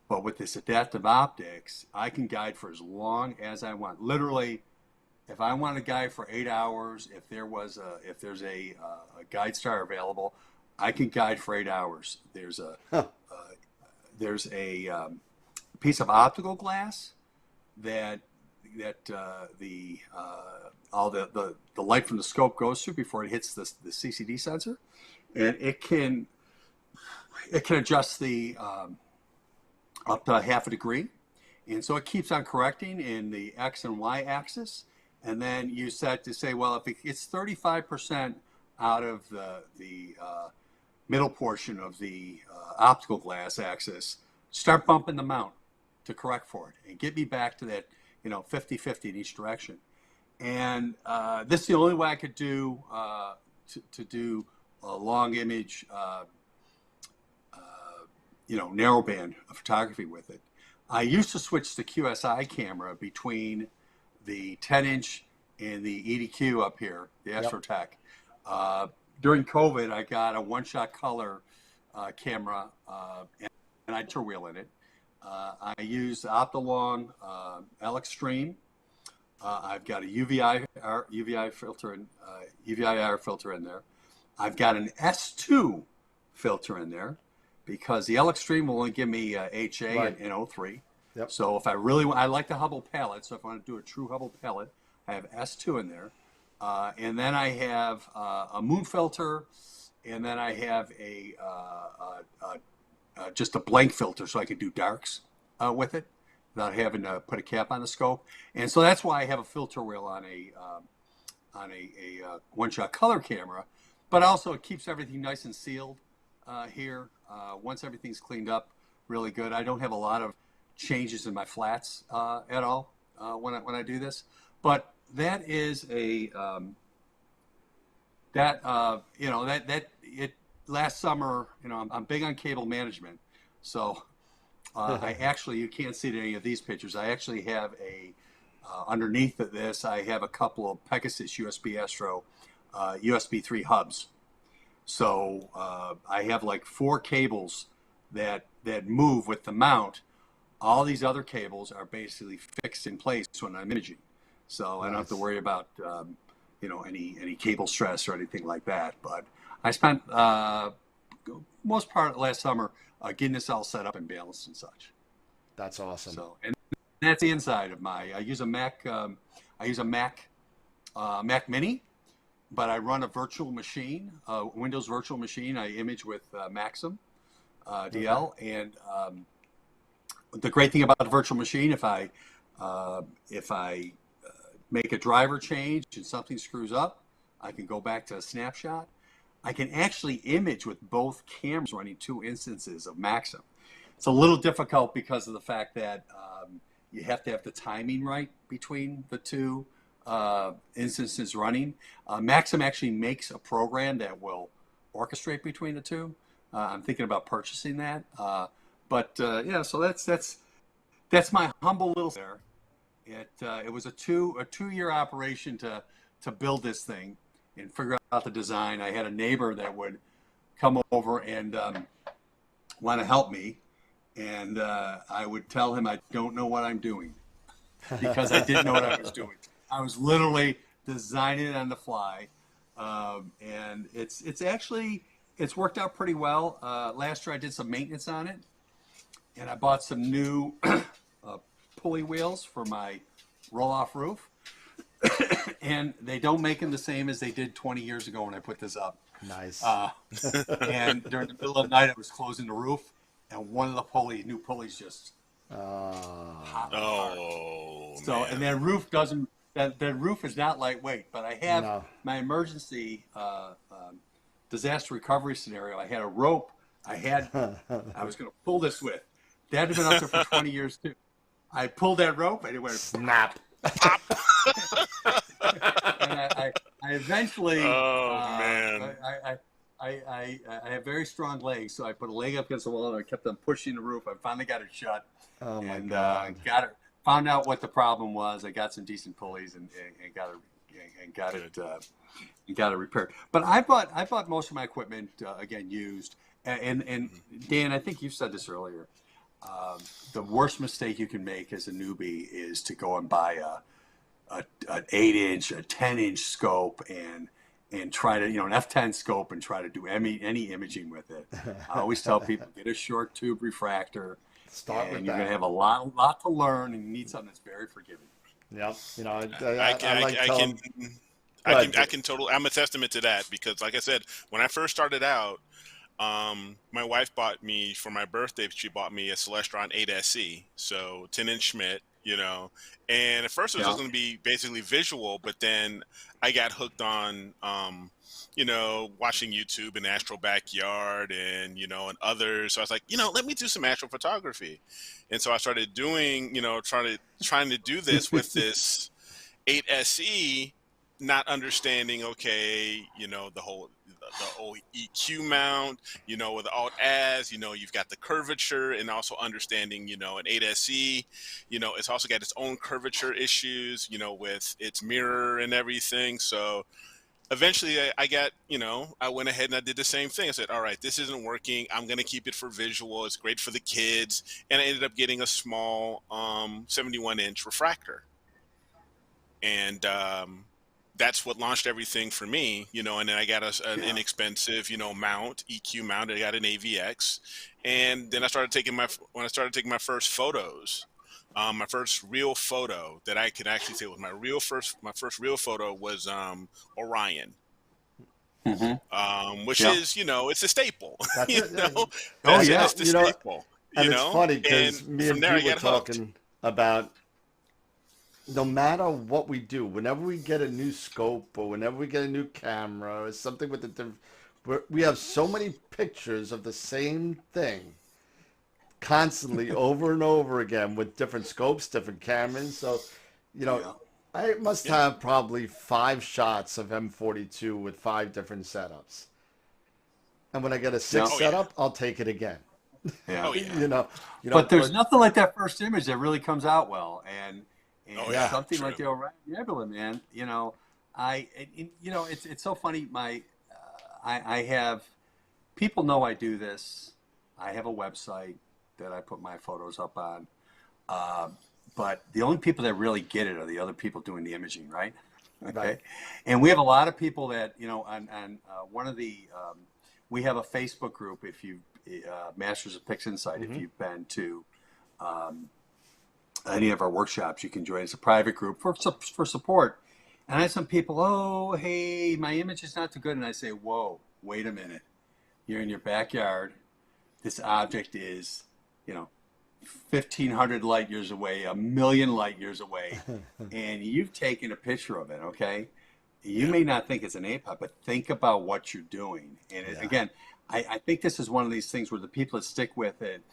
But with this adaptive optics, I can guide for as long as I want. Literally, if I want to guide for 8 hours, if there's a guide star available, I can guide for 8 hours. There's a piece of optical glass that all the light from the scope goes through before it hits the CCD sensor, and it can adjust the up to half a degree, and so it keeps on correcting in the X and Y axis, and then you set to say, well, if it's 35% out of the middle portion of the optical glass axis, start bumping the mount to correct for it and get me back to that 50-50 in each direction. And this is the only way I could do to do a long image narrowband photography with it. I used to switch the QSI camera between the 10-inch and the EDQ up here, the Astrotech. During COVID, I got a one-shot color camera, and I tour wheel in it. I use Optolong L Extreme. I've got a UVI filter and UVIR filter in there. I've got an S2 filter in there, because the L Extreme will only give me HA and O3. Yep. So if I like the Hubble palette, so if I want to do a true Hubble palette, I have S2 in there. And then I have a moon filter, and then I have a just a blank filter so I could do darks with it without having to put a cap on the scope. And so that's why I have a filter wheel on a one-shot color camera, but also it keeps everything nice and sealed here. Once everything's cleaned up really good, I don't have a lot of changes in my flats at all when I do this. But that is a last summer, I'm big on cable management, so I actually, you can't see it in any of these pictures. I actually have underneath of this, I have a couple of Pegasus USB Astro USB 3 hubs. So I have like 4 cables that move with the mount. All these other cables are basically fixed in place when I'm imaging. So I don't have to worry about any cable stress or anything like that. But I spent most part of last summer getting this all set up and balanced and such. That's awesome. So, and that's the inside of I use a Mac. Mac Mini, but I run a virtual machine, Windows virtual machine. I image with Maxim DL, and the great thing about the virtual machine, if I make a driver change and something screws up, I can go back to a snapshot. I can actually image with both cameras running 2 instances of Maxim. It's a little difficult because of the fact that you have to have the timing right between the 2 instances running. Maxim actually makes a program that will orchestrate between the 2. I'm thinking about purchasing that. So that's my humble little there. It was a 2-year operation to build this thing and figure out the design. I had a neighbor that would come over and want to help me, and I would tell him I don't know what I'm doing because I didn't know what I was doing. I was literally designing it on the fly, and it's worked out pretty well. Last year I did some maintenance on it, and I bought some new pulley wheels for my roll-off roof. And they don't make them the same as they did 20 years ago when I put this up. Nice. And during the middle of the night, I was closing the roof, and one of the new pulleys just popped apart. So, man. And that roof is not lightweight, but I have my emergency disaster recovery scenario. I had a rope I was going to pull this with. That had been up there for 20 years too. I pulled that rope and it went snap. And I eventually. Oh man! I have very strong legs, so I put a leg up against the wall and I kept on pushing the roof. I finally got it shut. Oh my God! Found out what the problem was. I got some decent pulleys and got it repaired. But I bought most of my equipment again used. And Dan, I think you said this earlier. The worst mistake you can make as a newbie is to go and buy an 8-inch, a 10-inch scope and try to, an f10 scope and try to do any imaging with it. I always tell people, get a short tube refractor. Start with that. You're going to have a lot to learn, and you need something that's very forgiving. Yep. I can totally. I'm a testament to that because, like I said, when I first started out, my wife bought me for my birthday. She bought me a Celestron 8SE, so 10-inch Schmidt, And at first it was going to be basically visual, but then I got hooked on, watching YouTube and Astro Backyard and and others. So I was like, let me do some astrophotography, and so I started doing, trying to do this with this 8SE, not understanding, the whole EQ mount, with the Alt-Az, you've got the curvature, and also understanding, an 8SE, it's also got its own curvature issues, with its mirror and everything. So eventually I went ahead and I did the same thing. I said, all right, this isn't working. I'm going to keep it for visual. It's great for the kids. And I ended up getting a small 71-inch refractor. And that's what launched everything for me, and then I got an inexpensive, mount, EQ mount. I got an AVX, and then when I started taking my first photos, my first real photo that I could actually say was my first real photo was Orion. which Yep. is, it's a staple. That's you it. know, Oh, that's yeah. just a You know, staple. and it's funny And because me from and there I Pete were got hooked. talking about no matter what we do, whenever we get a new scope or whenever we get a new camera or something with the different, we have so many pictures of the same thing constantly over and over again with different scopes, different cameras. So, you know, Yeah. I must Yeah. have probably 5 shots of M42 with 5 different setups. And when I get a Yeah. sixth Oh yeah. setup, I'll take it again. Yeah. Oh yeah. You know, But there's but nothing like that first image that really comes out well, and Oh yeah. something True. like the Orion Nebula, man. It's so funny. I have people know I do this. I have a website that I put my photos up on, but the only people that really get it are the other people doing the imaging, right? Okay, Right. and we have a lot of people that on one of the we have a Facebook group. If you Masters of Pixinsight, if you've been to any of our workshops, you can join. It's a private group for support. And I have some people, oh, hey, my image is not too good. And I say, whoa, wait a minute. You're in your backyard. This object is, 1,500 light years away, 1,000,000 light years away. And you've taken a picture of it, okay? You may not think it's an APOD, but think about what you're doing. And again, I think this is one of these things where the people that stick with it,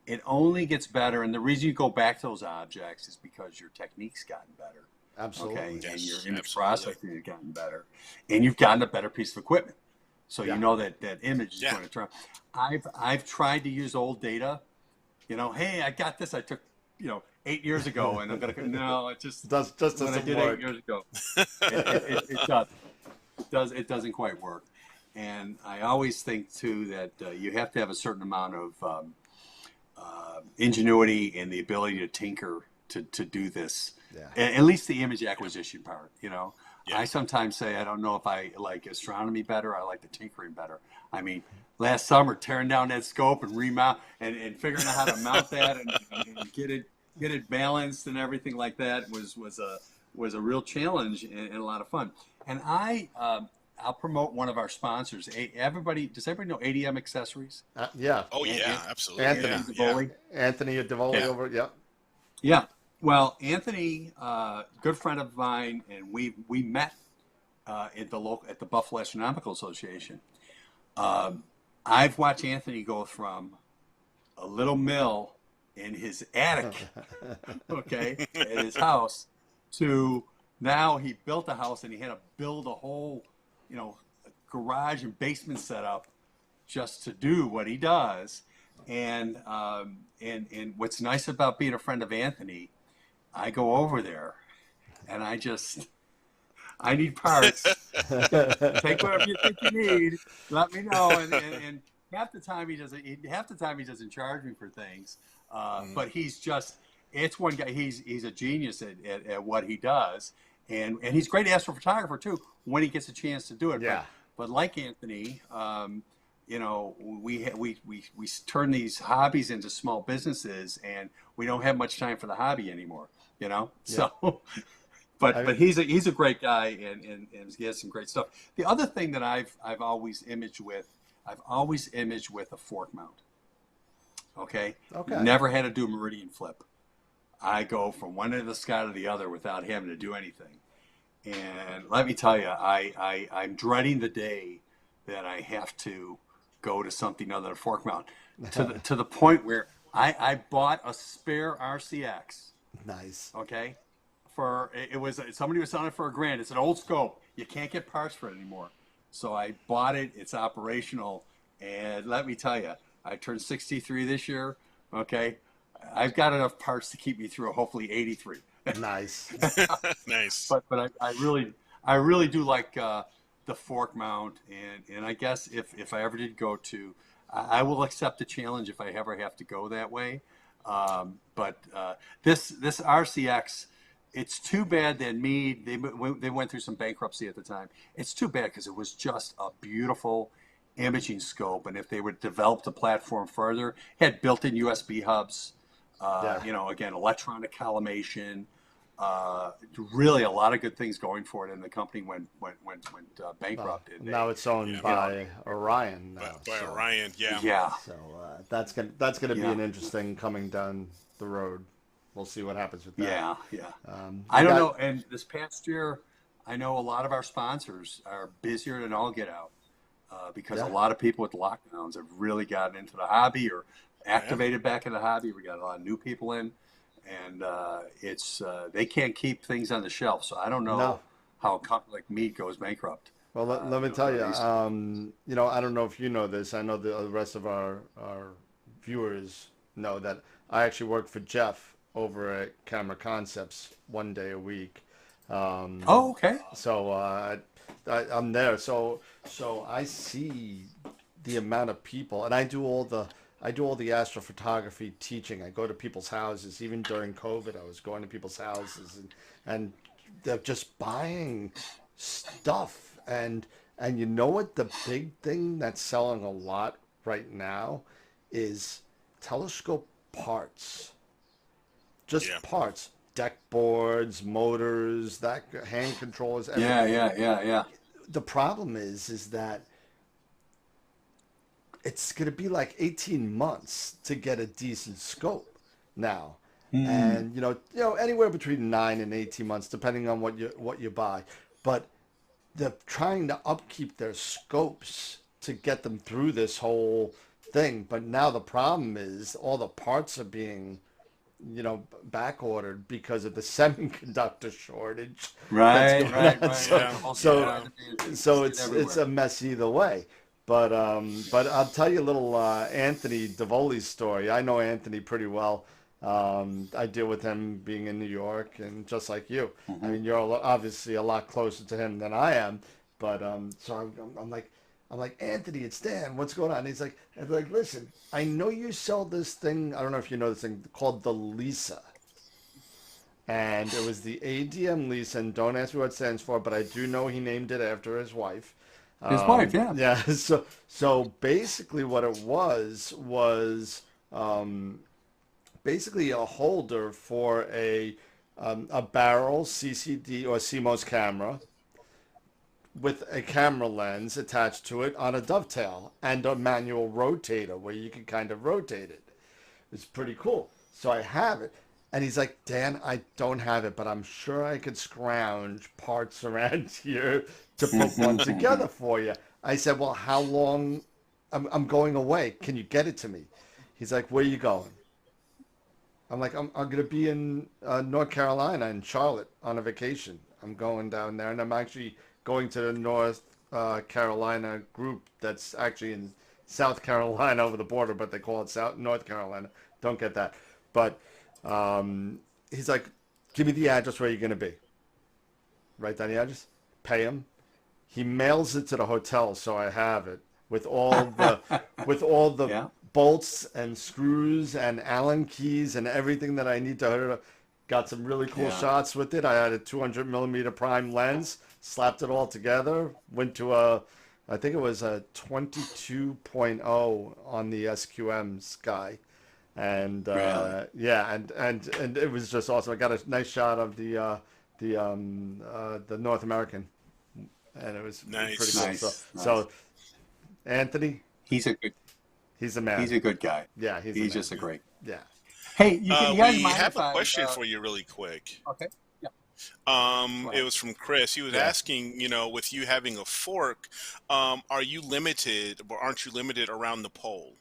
it only gets better. And the reason you go back to those objects is because your technique's gotten better. Absolutely. Okay. Yes, And your image absolutely. processing has gotten better. And you've gotten a better piece of equipment. So Yeah. you know that image is Yeah. going to turn. I've tried to use old data. Hey, I got this. I took 8 years ago, and I'm gonna no. It just Just when I doesn't did work. 8 years ago, it doesn't quite work. And I always think too that you have to have a certain amount of ingenuity and the ability to tinker to do this. Yeah. At least the image acquisition part. Yeah. I sometimes say I don't know if I like astronomy better. I like the tinkering better. I mean, last summer tearing down that scope and remount and figuring out how to mount that and get it balanced and everything like that was a real challenge and a lot of fun. And I'll promote one of our sponsors. Does everybody know ADM Accessories? Yeah. Oh yeah, absolutely. Anthony Yeah. Anthony Davoli Yeah. over. Yep. Yeah. Well, Anthony, good friend of mine, and we met at the Buffalo Astronomical Association. I've watched Anthony go from a little mill in his attic, okay, at his house, to now he built a house and he had to build a whole, garage and basement setup just to do what he does. And what's nice about being a friend of Anthony, I go over there and I need parts. Take whatever you think you need. Let me know. And half the time he doesn't charge me for things. But it's one guy. He's a genius at what he does, and he's a great astrophotographer too when he gets a chance to do it. Yeah. But like Anthony, we turn these hobbies into small businesses, and we don't have much time for the hobby anymore. So. But he's a great guy, and he has some great stuff. The other thing that I've always imaged with a fork mount. Okay. Never had to do a meridian flip. I go from one end of the sky to the other without having to do anything. And let me tell you, I'm dreading the day that I have to go to something other than a fork mount. To the point where I bought a spare RCX. Nice. Okay. Somebody was selling it for $1,000. It's an old scope. You can't get parts for it anymore. So I bought it. It's operational. And let me tell you, I turned 63 this year. Okay. I've got enough parts to keep me through hopefully 83. Nice. Nice. But I really do like the fork mount. And I guess if I ever did go to, I will accept the challenge if I ever have to go that way. But this RCX, it's too bad that they went through some bankruptcy at the time. It's too bad because it was just a beautiful imaging scope. And if they would develop the platform further, it had built-in USB hubs, again, electronic collimation. really a lot of good things going for it, and the company went bankrupt. And now it's owned by Orion now. By so, Orion, yeah. Yeah. So that's gonna be Yeah. an interesting coming down the road. We'll see what happens with that. Yeah, yeah. We I don't got- know. And this past year, I know a lot of our sponsors are busier than all get out because Yeah. a lot of people with lockdowns have really gotten into the hobby or activated back in the hobby. We got a lot of new people in, and it's they can't keep things on the shelf. So I don't know No. how a company like me goes bankrupt. Well, let me tell you, these- I don't know if you know this. I know the rest of our viewers know that I actually work for Jeff over at Camera Concepts one day a week. Oh, okay. So I'm there. So I see the amount of people, and I do all the astrophotography teaching. I go to people's houses. Even during COVID, I was going to people's houses, and they're just buying stuff. And you know what? The big thing that's selling a lot right now is telescope parts. Just Yeah. parts, deck boards, motors, that hand controllers. Yeah, everything. yeah. The problem is that it's going to be like 18 months to get a decent scope now. And you know anywhere between 9 and 18 months depending on what you buy. But they're trying to upkeep their scopes to get them through this whole thing. But now the problem is all the parts are being back ordered because of the semiconductor shortage. Right, that's going right, on. right. So, Yeah. so it's a mess either way. But I'll tell you a little Anthony DeVoli's story. I know Anthony pretty well. I deal with him being in New York, and just like you. I mean, you're obviously a lot closer to him than I am. But so I'm like, Anthony, it's Dan. What's going on? And he's like, listen, I know you sell this thing. I don't know if you know this thing called the Lisa. And it was the ADM Lisa, and don't ask me what it stands for, but I do know he named it after his wife. His wife, yeah. Yeah. So basically, what it was basically a holder for a barrel CCD or CMOS camera with a camera lens attached to it on a dovetail and a manual rotator where you can kind of rotate it. It's pretty cool. So I have it. And he's like, Dan, I don't have it, but I'm sure I could scrounge parts around here to put one together for you. I said, well, how long? I'm going away. Can you get it to me? He's like, where are you going? I'm like, I'm going to be in North Carolina, in Charlotte, on a vacation. I'm going down there, and I'm actually going to the North Carolina group that's actually in South Carolina over the border, but they call it North Carolina. Don't get that. But he's like, give me the address where you're going to be. Write down the address, pay him. He mails it to the hotel, so I have it with all the Yeah. bolts and screws and Allen keys and everything that I need to. Got some really cool Yeah. shots with it. I had a 200 millimeter prime lens, slapped it all together, went to I think it was a 22.0 on the SQM Sky. And Really? yeah, and it was just awesome. I got a nice shot of the North American, and it was Nice. pretty cool. Nice, So Anthony, He's a man. He's a good guy. Yeah, he's He's man. just a great. Yeah. Hey, you guys We mind have if a I, question for you really quick. Okay. Yeah. It was from Chris. He was asking, with you having a fork, are you limited, or aren't you limited around the pole?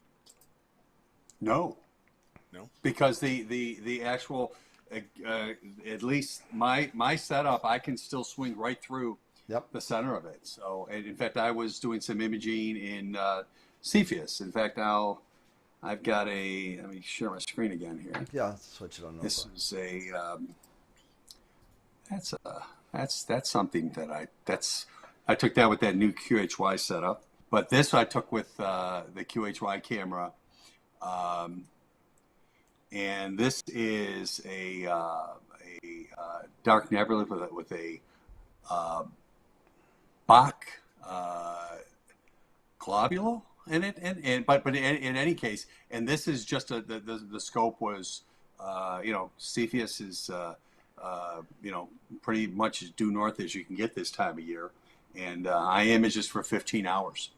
No. No? Because the actual, at least my setup, I can still swing right through Yep. the center of it. So, and in fact, I was doing some imaging in Cepheus. In fact, now I've got let me share my screen again here. Yeah, switch it on over. This is that's something that I took that with that new QHY setup, but this I took with the QHY camera, and this is a dark nebula with a Bach globule in it, but in any case, and this is just the scope was Cepheus is pretty much as due north as you can get this time of year. And I image this for 15 hours.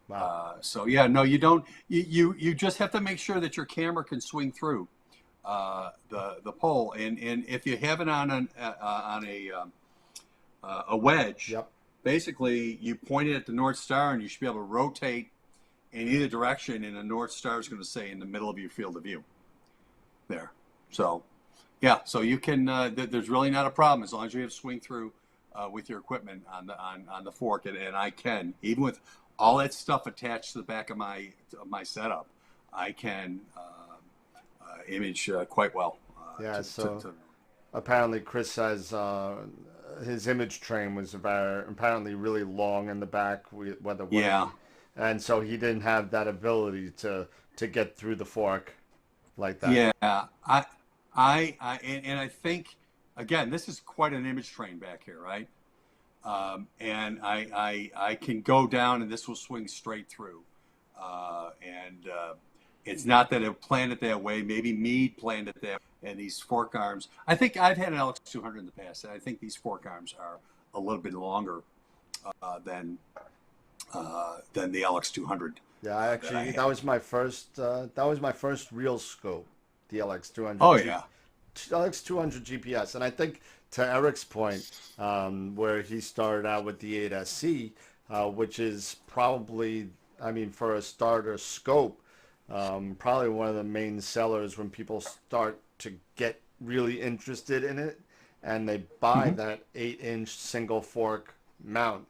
Wow. So yeah, no, you don't. You just have to make sure that your camera can swing through the pole, and if you have it on a wedge, Yep. basically you point it at the North Star, and you should be able to rotate in either direction, and the North Star is going to say in the middle of your field of view. There. So yeah, so you can. There's really not a problem as long as you have swing through with your equipment on the fork, and I can, even with all that stuff attached to the back of my setup, I can image quite well. Apparently Chris says his image train was apparently really long in the back, and so he didn't have that ability to get through the fork like that. Yeah, I think, again, this is quite an image train back here, right? And I can go down and this will swing straight through. It's not that it planned it that way. Maybe Meade planned it that way. And these fork arms, I think I've had an LX200 in the past. And I think these fork arms are a little bit longer than the LX200. Yeah, that was my first real scope, the LX200. Oh yeah. LX200 GPS, and I think to Eric's point, where he started out with the 8SC, which is probably, I mean, for a starter scope, probably one of the main sellers when people start to get really interested in it, and they buy that 8-inch single fork mount,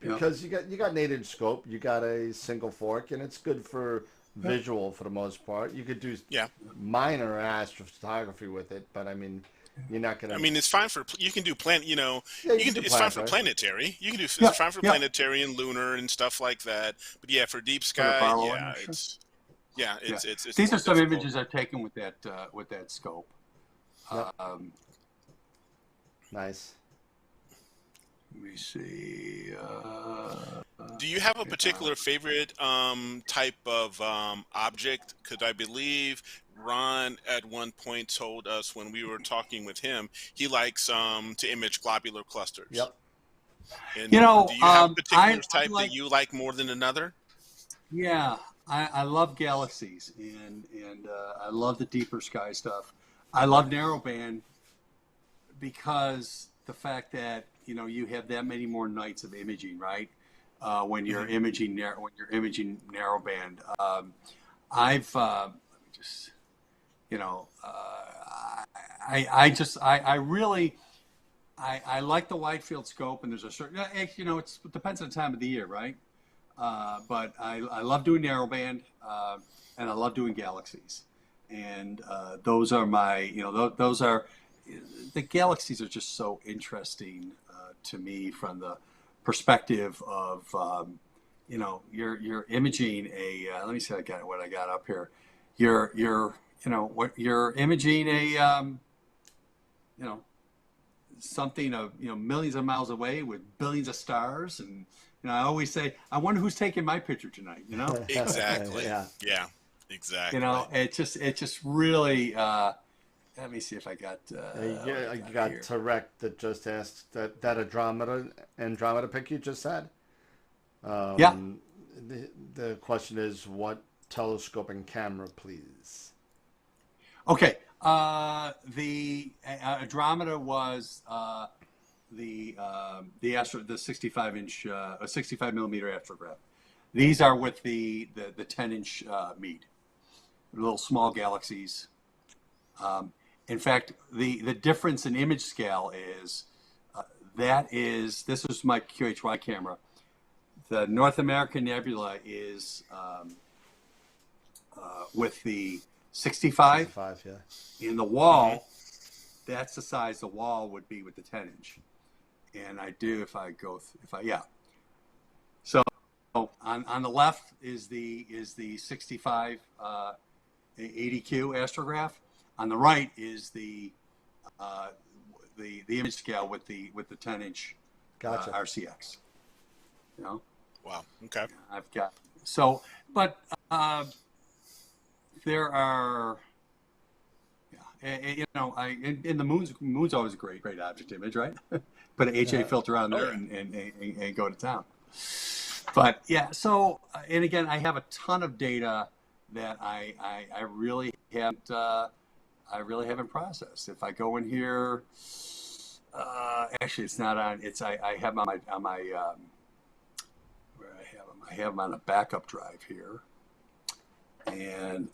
because you got an 8-inch scope, you got a single fork, and it's good for visual for the most part. You could do minor astrophotography with it, but I mean, you're not gonna. I mean, it's fine for you can do it's fine for planetary. You can do it's fine for planetary and lunar and stuff like that. But yeah, for deep sky, it's these are some images I've taken with that scope. Yep. Nice. Let me see. Do you have a particular favorite type of object? Because I believe Ron at one point told us when we were talking with him, he likes to image globular clusters. Yep. And do you have a particular type that you like more than another? Yeah, I love galaxies, and I love the deeper sky stuff. I love narrowband because the fact that you have that many more nights of imaging, right? When you're imaging narrowband, I like the wide field scope, and there's a certain, it depends on the time of the year, right? But I love doing narrowband, and I love doing galaxies, and those are my, the galaxies are just so interesting to me from the perspective of, you're imaging a. Let me see what I got up here. You're imaging a, something of millions of miles away with billions of stars, and I always say, I wonder who's taking my picture tonight. Exactly. Yeah, exactly. It just really. Let me see if I got. You got Tarek that just asked that Andromeda pic you just had. The question is, what telescope and camera, please? Okay. The Andromeda was the 65-inch, 65 millimeter astrograph. These are with the 10-inch Meade, little small galaxies. In fact, the difference in image scale is this is my QHY camera. The North American Nebula is with the 65. 65, yeah. In the wall, that's the size the wall would be with the 10-inch. And I do So on the left is the 65 80Q astrograph. On the right is the image scale with the 10-inch RCX. Wow. Okay. I've got there are. Yeah, you know, in the moon's always a great object image, right? Put an HA filter on there and go to town. But yeah, so and again, I have a ton of data that I really haven't processed. If I go in here, actually, it's not on. It's I have them on my where I have them. I have them on a backup drive here, and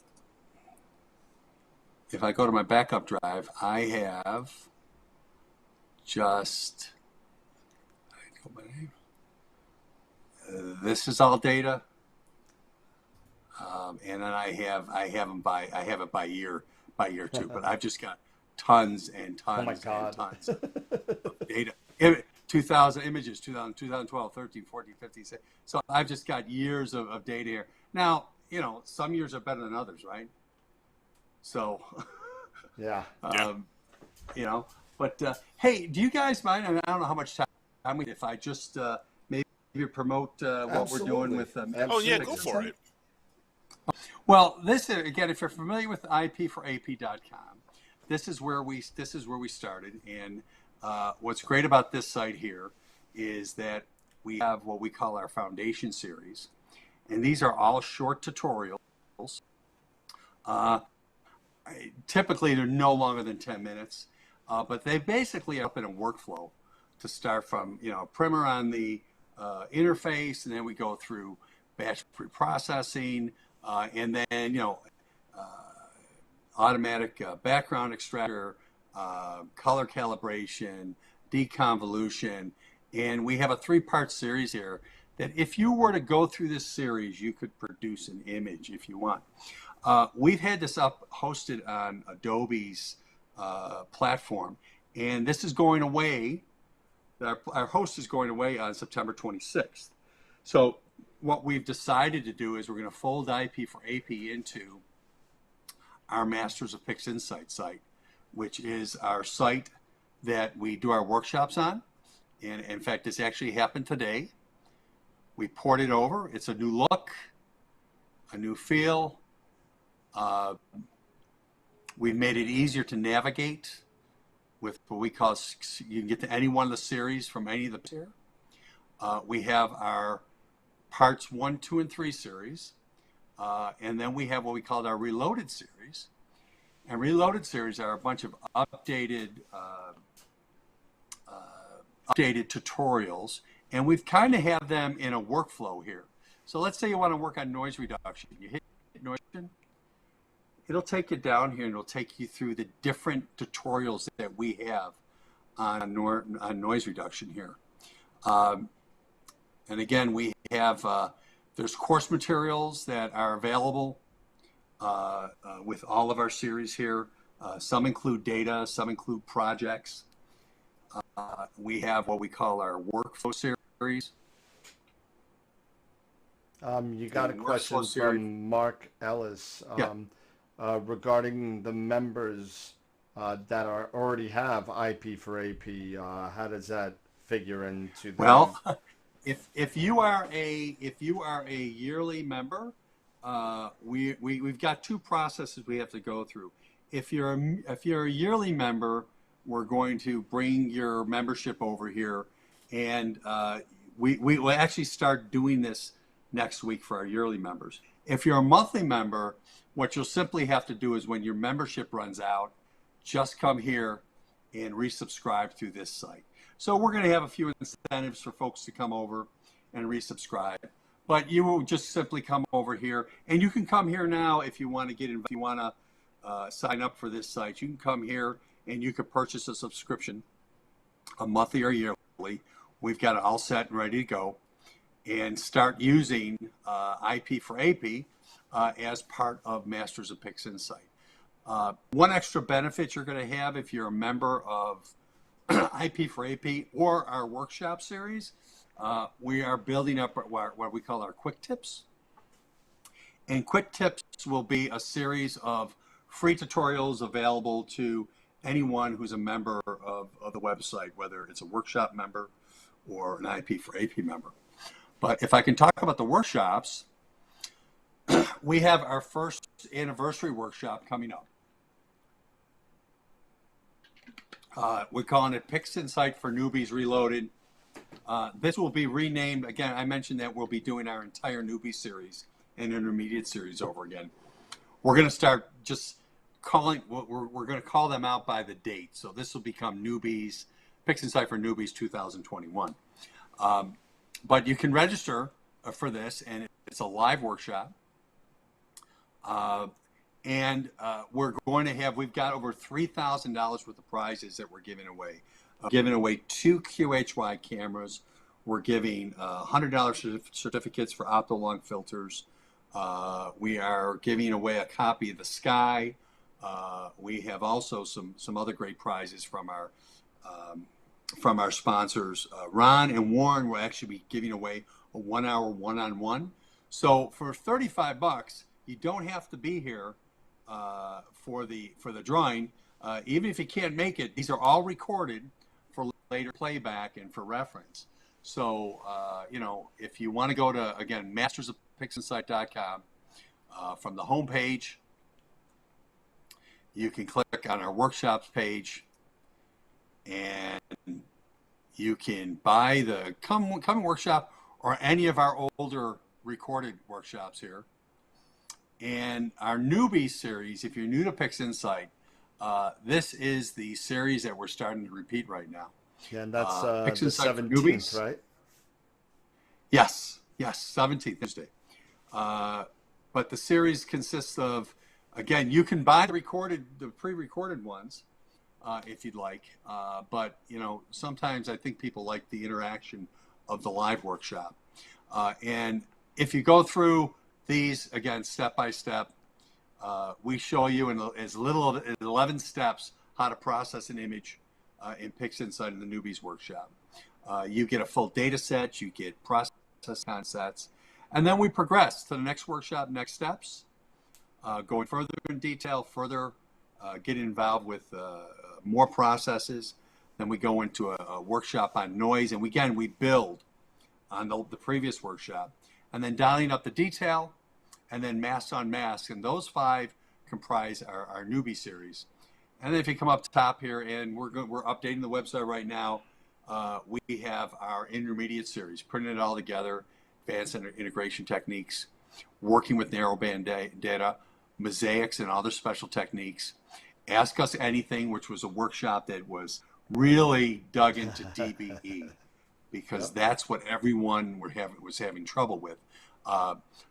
if I go to my backup drive, I have just. I go by name. This is all data, and then I have it by year too. But I've just got tons and tons and tons of data. 2,000 images, 2012, 13, 14, 15, 16. So I've just got years of data here. Now, you know, some years are better than others, right? So, yeah. You know, but hey, do you guys mind? I don't know how much time if I just maybe promote what we're doing with them. Oh yeah, go for it. Well, this is, again, if you're familiar with IP4AP.com, this is where we started. And what's great about this site here is that we have what we call our foundation series, and these are all short tutorials. Typically, they're no longer than 10 minutes, but they basically up in a workflow to start from, you know, primer on the interface, and then we go through batch preprocessing, and then, you know, automatic background extractor, color calibration, deconvolution, and we have a 3-part series here that if you were to go through this series, you could produce an image if you want. We've had this up hosted on Adobe's platform, and this is going away. Our host is going away on September 26th. So what we've decided to do is we're going to fold IP4AP into our Masters of Pixinsight site, which is our site that we do our workshops on. And in fact, this actually happened today. We ported over. It's a new look, a new feel. We've made it easier to navigate with what we call, you can get to any one of the series from any of the here. We have our parts 1, 2, and 3 series. And then we have what we call our reloaded series. And reloaded series are a bunch of updated tutorials. And we've kind of have them in a workflow here. So let's say you want to work on noise reduction. You hit noise reduction. It'll take you down here and it'll take you through the different tutorials that we have on noise reduction here. And again, we have, there's course materials that are available with all of our series here. Some include data, some include projects. We have what we call our workflow series. You got a question from Mark Ellis. Regarding the members that already have IP4AP, how does that figure into the? Well, if you are a yearly member, we've got 2 processes we have to go through. If you're a yearly member, we're going to bring your membership over here, and we will actually start doing this next week for our yearly members. If you're a monthly member, what you'll simply have to do is when your membership runs out, just come here and resubscribe through this site. So we're going to have a few incentives for folks to come over and resubscribe. But you will just simply come over here, and you can come here now if you want to get involved. If you want to sign up for this site, you can come here and you could purchase a subscription, a monthly or yearly. We've got it all set and ready to go, and start using IP4AP as part of Masters of Pixinsight. One extra benefit you're going to have if you're a member of IP4AP or our workshop series, we are building up what we call our quick tips. And quick tips will be a series of free tutorials available to anyone who's a member of the website, whether it's a workshop member or an IP4AP member. But if I can talk about the workshops, we have our first anniversary workshop coming up. We're calling it Pixinsight for Newbies Reloaded. This will be renamed. Again, I mentioned that we'll be doing our entire newbie series and intermediate series over again. We're going to start just calling, we're going to call them out by the date. So this will become Newbies, Pixinsight for Newbies 2021. But you can register for this, and it's a live workshop. We're going to have, we've got over $3,000 worth of prizes that we're giving away. Giving away 2 QHY cameras. We're giving $100 certificates for opto-long filters. We are giving away a copy of the Sky. We have also some other great prizes from our sponsors. Ron and Warren will actually be giving away a 1-hour one-on-one. So for $35, you don't have to be here for the drawing. Even if you can't make it, these are all recorded for later playback and for reference. So, if you want to go to, again, mastersofpixinsight.com, from the home page, you can click on our workshops page, and you can buy the coming workshop or any of our older recorded workshops here. And our newbie series, if you're new to Pixinsight, this is the series that we're starting to repeat right now. Yeah, and that's the Pixinsight 17th, right? Yes, 17th Thursday. But the series consists of, again, you can buy the pre-recorded ones if you'd like. But sometimes I think people like the interaction of the live workshop. And if you go through these, again, step by step, we show you in as little as 11 steps how to process an image in Pixinsight in the Newbies Workshop. You get a full data set, you get process concepts, and then we progress to the next workshop, next steps, going further in detail, further getting involved with more processes. Then we go into a workshop on noise, and we build on the previous workshop, and then dialing up the detail, and then mask on mask, and those 5 comprise our newbie series. And then if you come up top here, and we're updating the website right now, we have our intermediate series, putting it all together, advanced integration techniques, working with narrowband data, mosaics, and other special techniques. Ask Us Anything, which was a workshop that was really dug into DBE, because that's what everyone was having trouble with.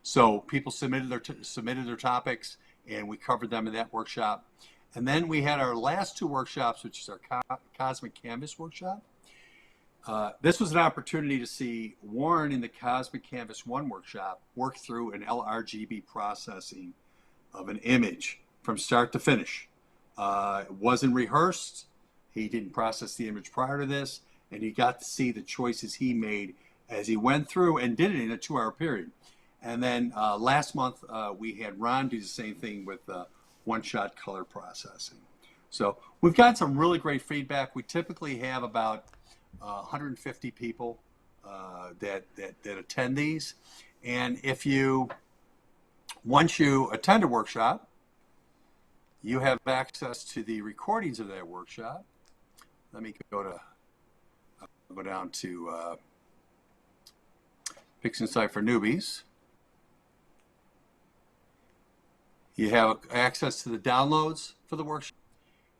So people submitted their topics, and we covered them in that workshop. And then we had our last 2 workshops, which is our Cosmic Canvas workshop. This was an opportunity to see Warren in the Cosmic Canvas 1 workshop work through an LRGB processing of an image from start to finish. It wasn't rehearsed. He didn't process the image prior to this, and you got to see the choices he made as he went through and did it in a 2-hour period. And then last month, we had Ron do the same thing with one-shot color processing. So we've got some really great feedback. We typically have about 150 people that attend these. And once you attend a workshop, you have access to the recordings of that workshop. Let me go down to Pixinsight for Newbies. You have access to the downloads for the workshop.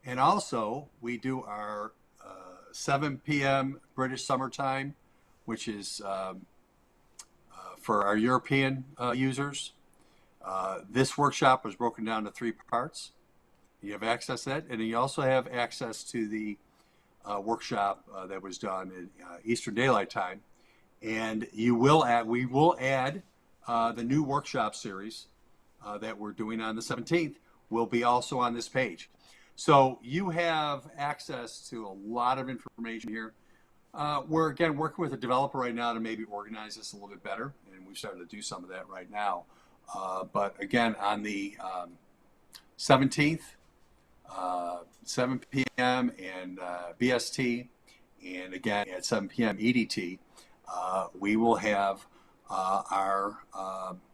And also, we do our 7 p.m. British summertime, which is for our European users. This workshop was broken down to 3 parts. You have access to that, and you also have access to the workshop that was done in Eastern Daylight Time. And we will add the new workshop series that we're doing on the 17th will be also on this page. So you have access to a lot of information here. We're, again, working with a developer right now to maybe organize this a little bit better, and we've started to do some of that right now. But again, on the 17th, 7 p.m. and BST, and again at 7 p.m. EDT, we will have our,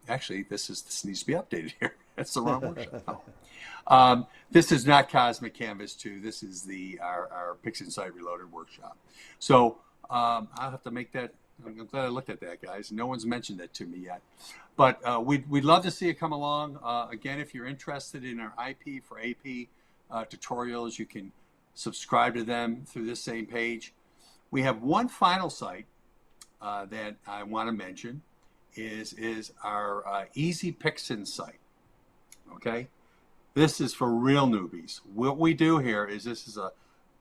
actually this needs to be updated here. That's the wrong workshop. No. This is not Cosmic Canvas 2. This is our Pixinsight Reloaded workshop. So I'll have to make that. I'm glad I looked at that, guys. No one's mentioned that to me yet. But we'd love to see you come along. Again, if you're interested in our IP for AP tutorials, you can subscribe to them through this same page. We have one final site that I want to mention is our Easy Pixinsight. Okay? This is for real newbies. What we do here is this is a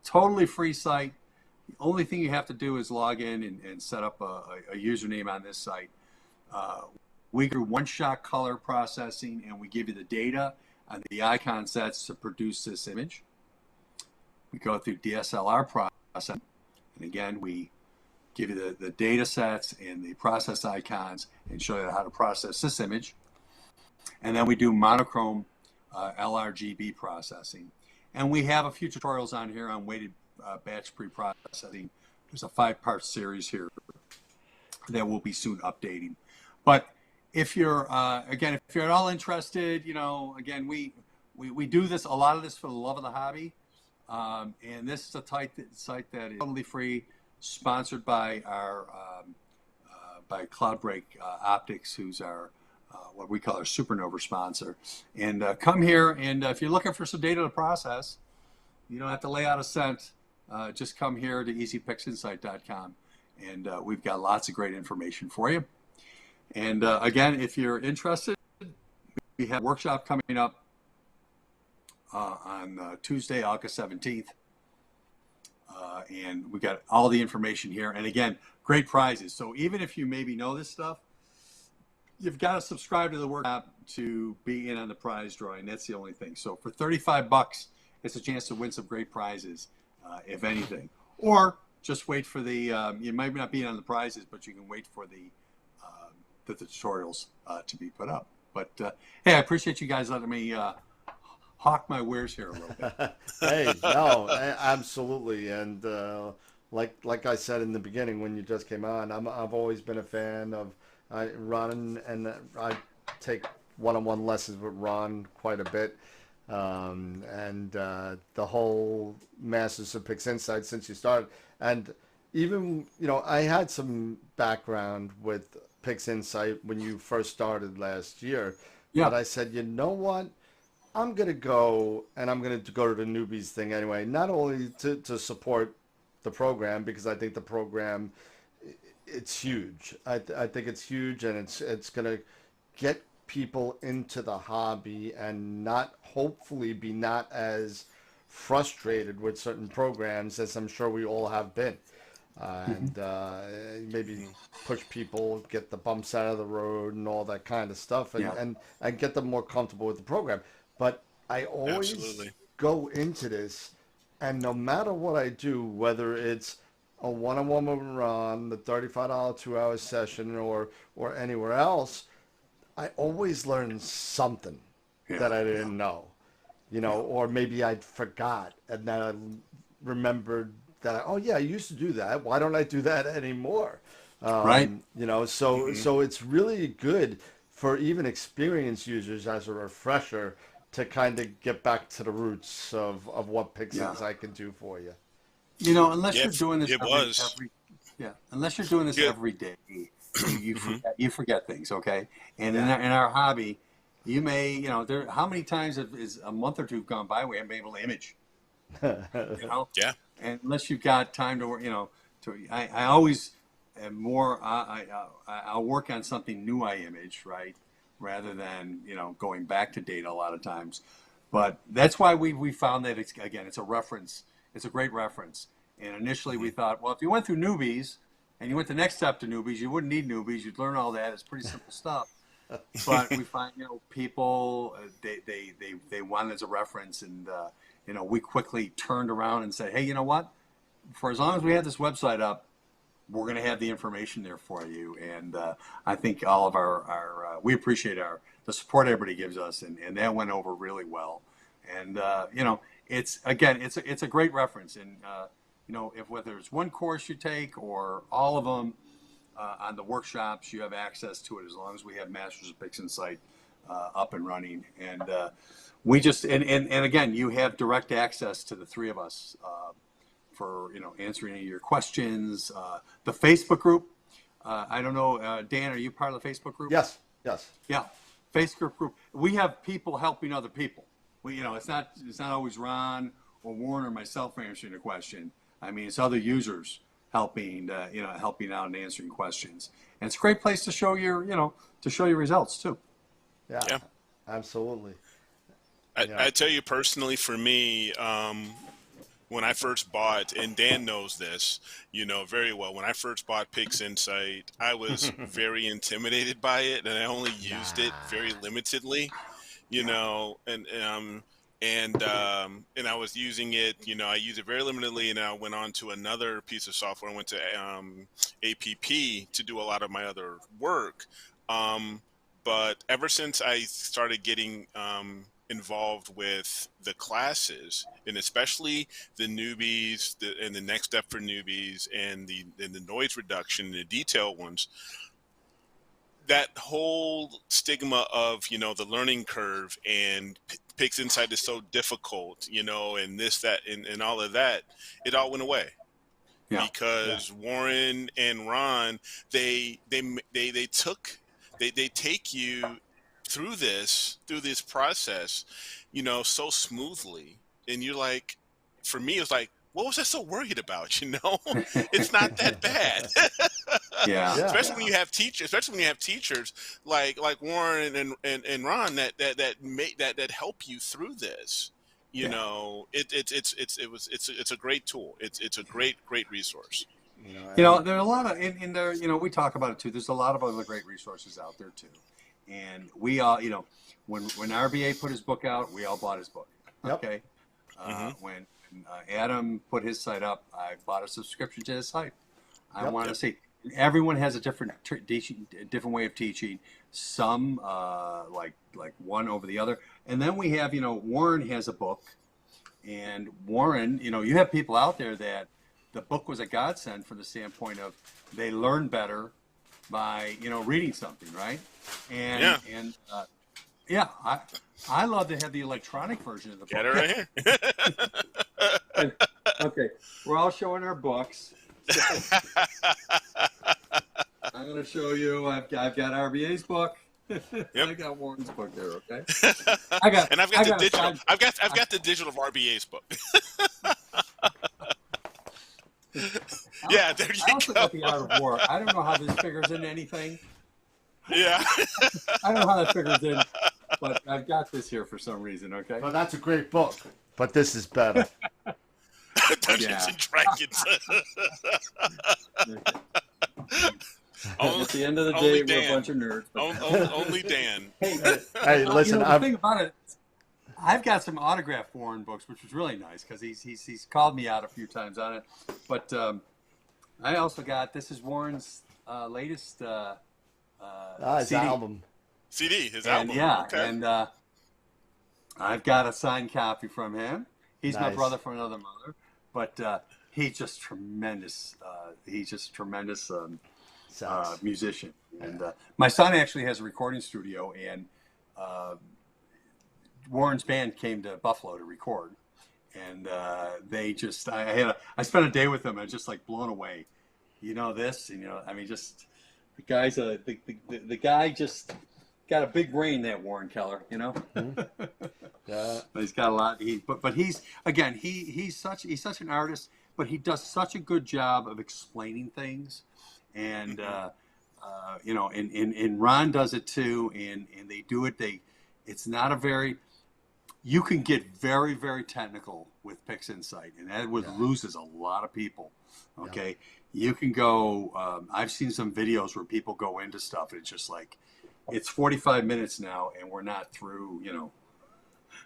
totally free site. The only thing you have to do is log in and set up a username on this site. We do one-shot color processing, and we give you the data and the icon sets to produce this image. We go through DSLR processing, and again, we give you the data sets and the process icons and show you how to process this image. And then we do monochrome LRGB processing. And we have a few tutorials on here on weighted batch pre-processing. There's a 5-part series here that we'll be soon updating. But if you're, again, if you're at all interested, you know, again, we do this, a lot of this for the love of the hobby. And this is a site that is totally free, sponsored by our, by Cloudbreak Optics, who's our, what we call our supernova sponsor. And come here, and if you're looking for some data to process, you don't have to lay out a cent. Just come here to easypixinsight.com, and we've got lots of great information for you. And again, if you're interested, we have a workshop coming up on Tuesday, August 17th. And we got all the information here. And again, great prizes. So even if you maybe know this stuff, you've got to subscribe to the workshop to be in on the prize drawing. That's the only thing. So for $35, it's a chance to win some great prizes, if anything. Or just wait for the, you might not be in on the prizes, but you can wait for the tutorials to be put up. But hey, I appreciate you guys letting me hawk my wares here a little bit. Hey, no, absolutely. And like I said in the beginning when you just came on, I've always been a fan of Ron, and I take one-on-one lessons with Ron quite a bit. And the whole Masters of Pixinsight since you started. And even, you know, I had some background with Pixinsight when you first started last year. Yeah. But I said, you know what? I'm going to go, and I'm going to go to the newbies thing anyway, not only to support the program, because I think the program, it's huge. I think it's huge, and it's going to get people into the hobby and not, hopefully, be not as frustrated with certain programs as I'm sure we all have been. And maybe push people, get the bumps out of the road and all that kind of stuff, and get them more comfortable with the program. But I always go into this, and no matter what I do, whether it's a one-on-one with Ron, the $35 2-hour session, or anywhere else, I always learn something that I didn't know, you know, or maybe I forgot, and then I remembered that, oh yeah, I used to do that. Why don't I do that anymore? Right. You know, so it's really good for even experienced users as a refresher to kind of get back to the roots of what Pixinsight can do for you. You know, unless you're doing this unless you're doing this every day, you forget things, okay? And in our hobby, you may, you know, how many times is a month or two gone by we haven't been able to image? You know? Yeah. And unless you've got time to work, you know, I always am more, I'll work on something new I image, right? Rather than, you know, going back to data a lot of times. But that's why we found that, it's a reference. It's a great reference. And initially we thought, well, if you went through newbies and you went the next step to newbies, you wouldn't need newbies. You'd learn all that. It's pretty simple stuff. But we find, you know, people, they want it as a reference. And, you know, we quickly turned around and said, hey, you know what? For as long as we have this website up, we're going to have the information there for you. And I think all of we appreciate the support everybody gives us, and that went over really well. And you know, it's a great reference. And you know, whether it's one course you take or all of them on the workshops, you have access to it as long as we have Masters of Pixinsight up and running. And we just and again, you have direct access to the three of us for answering any of your questions. The Facebook group. I don't know, Dan, are you part of the Facebook group? Yes. Yes. Yeah, Facebook group. We have people helping other people. It's not always Ron or Warren or myself answering a question. I mean, it's other users helping out and answering questions. And it's a great place to show your results too. Yeah. Absolutely. I tell you personally, for me, when I first bought, and Dan knows this, very well, when I first bought Pixinsight, I was very intimidated by it, and I only used it very limitedly, and I was using it, I used it very limitedly, and I went on to another piece of software. I went to APP to do a lot of my other work. But ever since I started getting involved with the classes, and especially the newbies and the next step for newbies and the noise reduction and the detail ones, that whole stigma of the learning curve and Pixinsight is so difficult, and this, that, and all of that, it all went away. Because Warren and Ron, they take you through this process, so smoothly. And you're like, for me, it was like, what was I so worried about? It's not that bad. Especially when you have teachers like Warren and Ron that help you through this. It's a great tool. It's a great resource. There are a lot of in there. We talk about it too. There's a lot of other great resources out there too, and we all, when RBA put his book out, we all bought his book. Okay, when Adam put his site up, I bought a subscription to his site. I want to see. Everyone has a different way of teaching. Some like one over the other, and then we have Warren has a book, and Warren, you have people out there that the book was a godsend from the standpoint of they learn better by reading something, right? And I love to have the electronic version of the book. Get it right here. Okay, we're all showing our books. I'm going to show you. I've got RBA's book. I got Warren's book there. Okay. I've got the digital. I've got the digital of RBA's book. There you I also go. got the Art of War. I don't know how this figures into anything. Yeah. I don't know how that figures in, but I've got this here for some reason. Okay. Well, that's a great book, but this is better. Dungeons and Dragons. At the end of the day, we're a bunch of nerds. Only Dan. Hey, listen. The thing about it, I've got some autographed Warren books, which was really nice because he's called me out a few times on it. But I also got, this is Warren's latest his CD. album. His album. Yeah, okay. and I've got a signed copy from him. He's my Nice. brother from another mother, but he's just tremendous. Musician. And my son actually has a recording studio, and Warren's band came to Buffalo to record, and they just I spent a day with them. I was just like blown away. This, and just the guy's the guy just got a big brain, that Warren Keller. Mm-hmm. Yeah. He's got a lot. But he's again he's such an artist, but he does such a good job of explaining things, and and Ron does it too, and they do it. It's not a very, you can get very, very technical with Pixinsight, and that loses a lot of people. Okay, you can go. I've seen some videos where people go into stuff, and it's just like, it's 45 minutes now, and we're not through.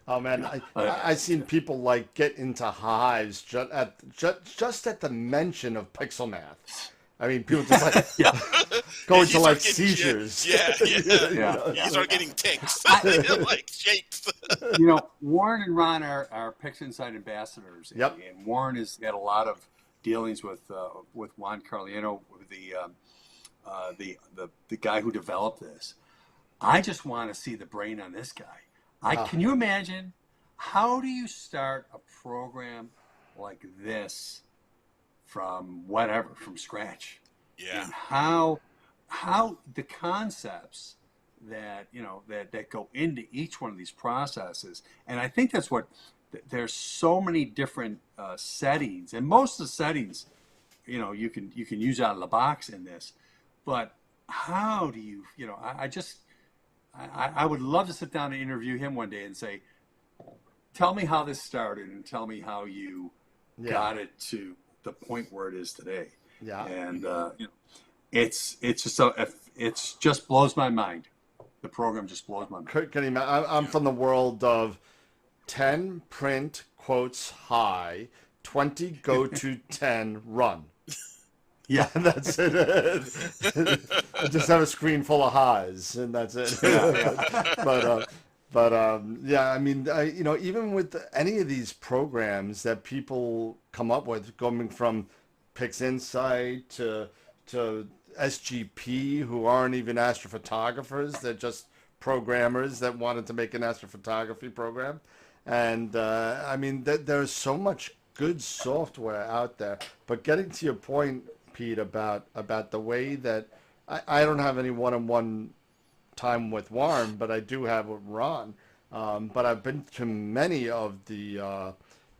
Oh man, I've seen people like get into hives just at the mention of pixel math. I mean, people just like go into like seizures. You start getting tics, like shakes. Warren and Ron are Pixinsight ambassadors. Yep. And Warren has got a lot of dealings with Juan Carliano, the guy who developed this. I just want to see the brain on this guy. Can you imagine? How do you start a program like this from scratch? Yeah. And how the concepts that that go into each one of these processes, and I think that's what there's so many different settings, and most of the settings you can use out of the box in this, but how do you I would love to sit down and interview him one day and say, tell me how this started and tell me how you got it to the point where it is today. Yeah. And it's just blows my mind. The program just blows my mind. I'm from the world of 10 print quotes high, 20 go to 10 run. Yeah, that's it. I just have a screen full of highs, and that's it. Yeah, I mean, even with any of these programs that people come up with, going from Pixinsight to SGP, who aren't even astrophotographers, they're just programmers that wanted to make an astrophotography program. And I mean, there's so much good software out there. But getting to your point, Pete, about the way that I don't have any one-on-one time with Warren, but I do have with Ron. But I've been to many of the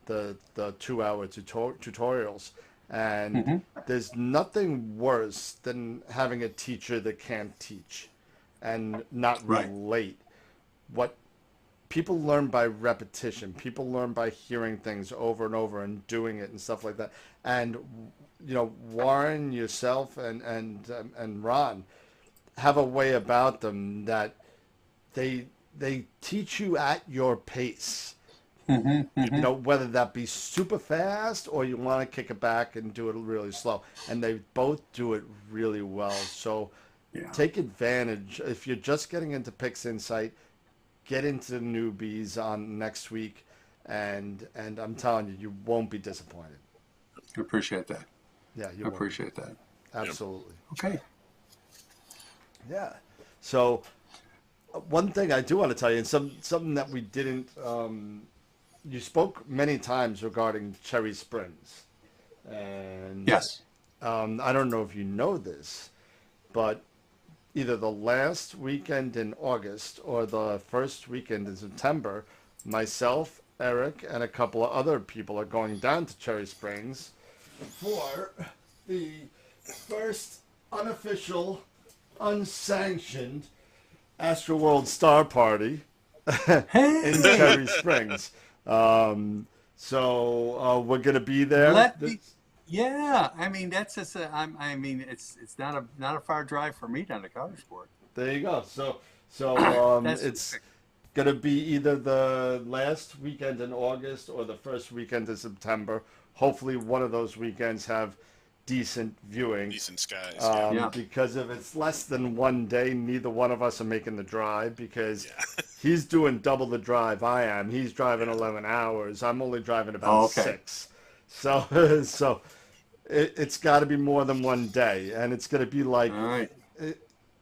2-hour tutorials, and there's nothing worse than having a teacher that can't teach and not relate. What people learn by repetition, people learn by hearing things over and over and doing it and stuff like that. And Warren, yourself, and Ron have a way about them that they teach you at your pace. Whether that be super fast or you want to kick it back and do it really slow, and they both do it really well. So take advantage. If you're just getting into Pixinsight, get into the newbies on next week, and I'm telling you, you won't be disappointed. I appreciate that. Yeah, I appreciate that. Absolutely. Okay. Yeah. So one thing I do want to tell you, and something that we didn't, you spoke many times regarding Cherry Springs, and yes, I don't know if you know this, but either the last weekend in August or the first weekend in September, myself, Eric, and a couple of other people are going down to Cherry Springs for the first unofficial, unsanctioned AstroWorld Star Party in Cherry Springs. So we're gonna be there. Yeah, I mean that's just it's not a far drive for me down to Collegeport. There you go. So it's gonna be either the last weekend in August or the first weekend in September. Hopefully, one of those weekends have decent viewing, decent skies. Because if it's less than one day, neither one of us are making the drive, because he's doing double the drive I am. He's driving 11 hours. I'm only driving about 6. So it's got to be more than one day, and it's going to be like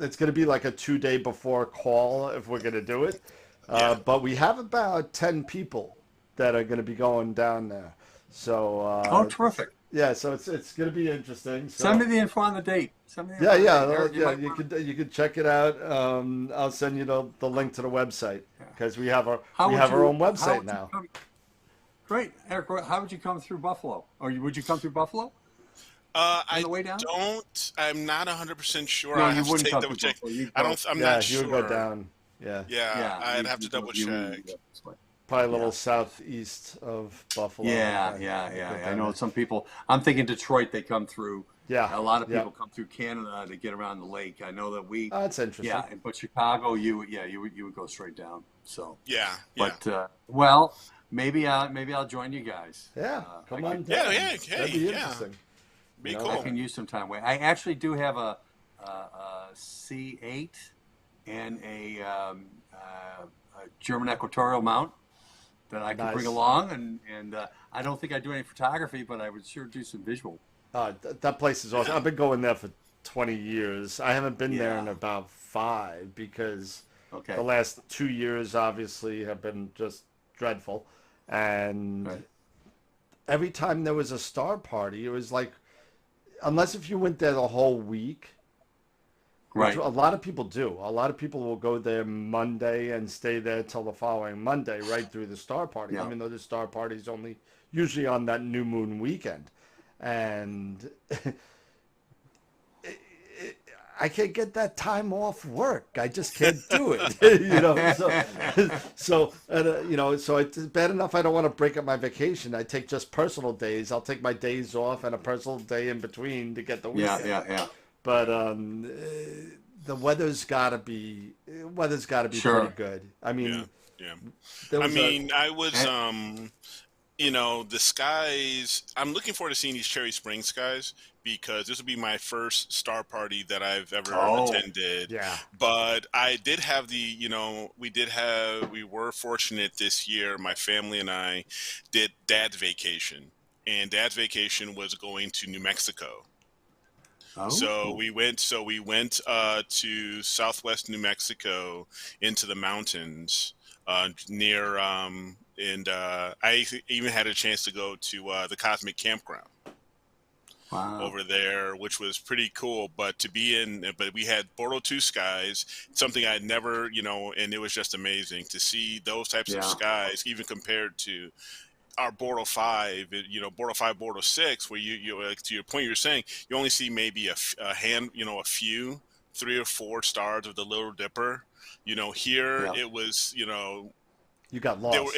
it's going to be like a 2-day before call if we're going to do it. But we have about 10 people that are going to be going down there. So terrific. Yeah, so it's going to be interesting. So. Send me the info on the date. You could check it out. I'll send you the link to the website, because we have our own website now. Great, Eric. How would you come through Buffalo? Or would you come through Buffalo? I way down? don't. I'm not 100% sure. No, I you have to wouldn't take come double through check. Buffalo. I'm not sure. You would go down. I'd have to double check. Probably a little southeast of Buffalo. I know some people. I'm thinking Detroit. They come through. Yeah, a lot of people come through Canada to get around the lake. I know that we. That's interesting. Yeah, but Chicago, you would go straight down. So. But well, maybe I'll join you guys. Yeah, come on. That'd be interesting. Be cool. I can use some time away. I actually do have a C8 and a German equatorial mount that I can bring along, and I don't think I do any photography, but I would sure do some visual. That place is awesome. I've been going there for 20 years. I haven't been there in about 5, because Okay. The last 2 years obviously have been just dreadful, and Right. every time there was a star party, it was like, unless if you went there the whole week, which Right. a lot of people do. A lot of people will go there Monday and stay there till the following Monday, right through the star party, Yeah. even though the star party is only usually on that new moon weekend. And I can't get that time off work. I just can't do it, So it's bad enough I don't want to break up my vacation. I take just personal days. I'll take my days off and a personal day in between to get the Yeah. weekend. Yeah. But the weather's got to be Sure. pretty good. I mean, Yeah. there I was mean, I was, And- the skies. I'm looking forward to seeing these Cherry Springs skies because this will be my first star party that I've ever Oh. attended. Yeah. But I did have we were fortunate this year. My family and I did Dad's vacation, and Dad's vacation was going to New Mexico. Oh. So we went to Southwest New Mexico into the mountains near and I even had a chance to go to the Cosmic Campground Wow. over there, which was pretty cool. But we had Bortle 2 skies, something I'd never, and it was just amazing to see those types of Yeah. skies, even compared to our Bortle 5, Bortle 5, Bortle 6, where to your point, you're saying you only see maybe a few, 3 or 4 stars of the Little Dipper. Here Yeah. it was, you got lost.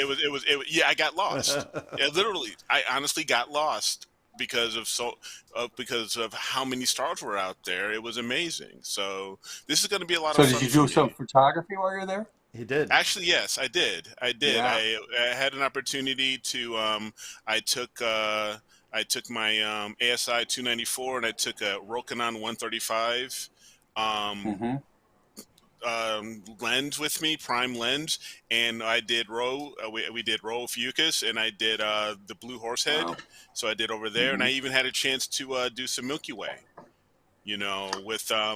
yeah, I got lost. Yeah, literally, I honestly got lost because of how many stars were out there. It was amazing. So this is going to be a lot So of did fun you for do me. some photography while you're there? He did. Actually, yes, I did. Yeah. I had an opportunity to. I took my ASI 294 and I took a Rokinon 135 Mm-hmm. lens with me, prime lens, and I did we did Roe Fucus, and I did the Blue Horsehead. Wow. So I did over there, and I even had a chance to do some Milky Way. With Yeah.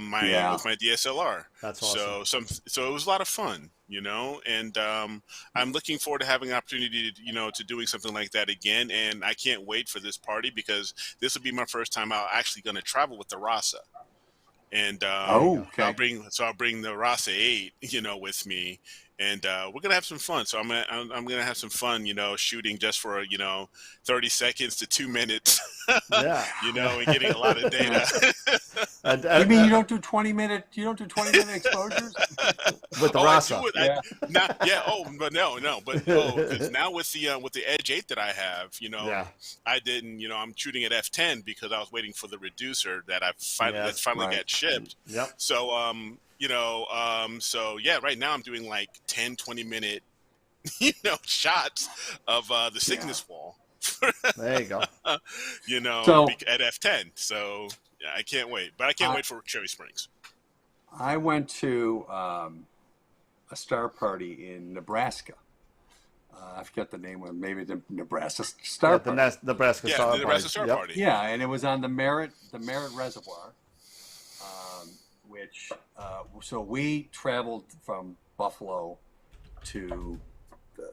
my DSLR. That's awesome. So it was a lot of fun, and I'm looking forward to having an opportunity to doing something like that again. And I can't wait for this party because this will be my first time out actually going to travel with the Rasa. And Okay. I'll bring the Rasa 8, with me, and we're gonna have some fun. So I'm gonna have some fun, shooting just for 30 seconds to 2 minutes, Yeah. and getting a lot of data. And You mean you don't do 20-minute exposures? with the I Rasa. do it. But no. But because now with the Edge 8 that I have, Yeah. I didn't. I'm shooting at f10 because I was waiting for the reducer that finally Right. got shipped. Yep. So right now I'm doing like 10-20 minute shots of the Cygnus wall. There you go. So- at f10. So yeah, I can't wait. But I can't wait for Cherry Springs. I went to a star party in Nebraska. I forget the name of it. Maybe the Nebraska Star Yeah, Party. the Nebraska Yeah, Star the Nebraska Party. Star Yep. Party. Yeah, and it was on the Merritt Reservoir, which so we traveled from Buffalo to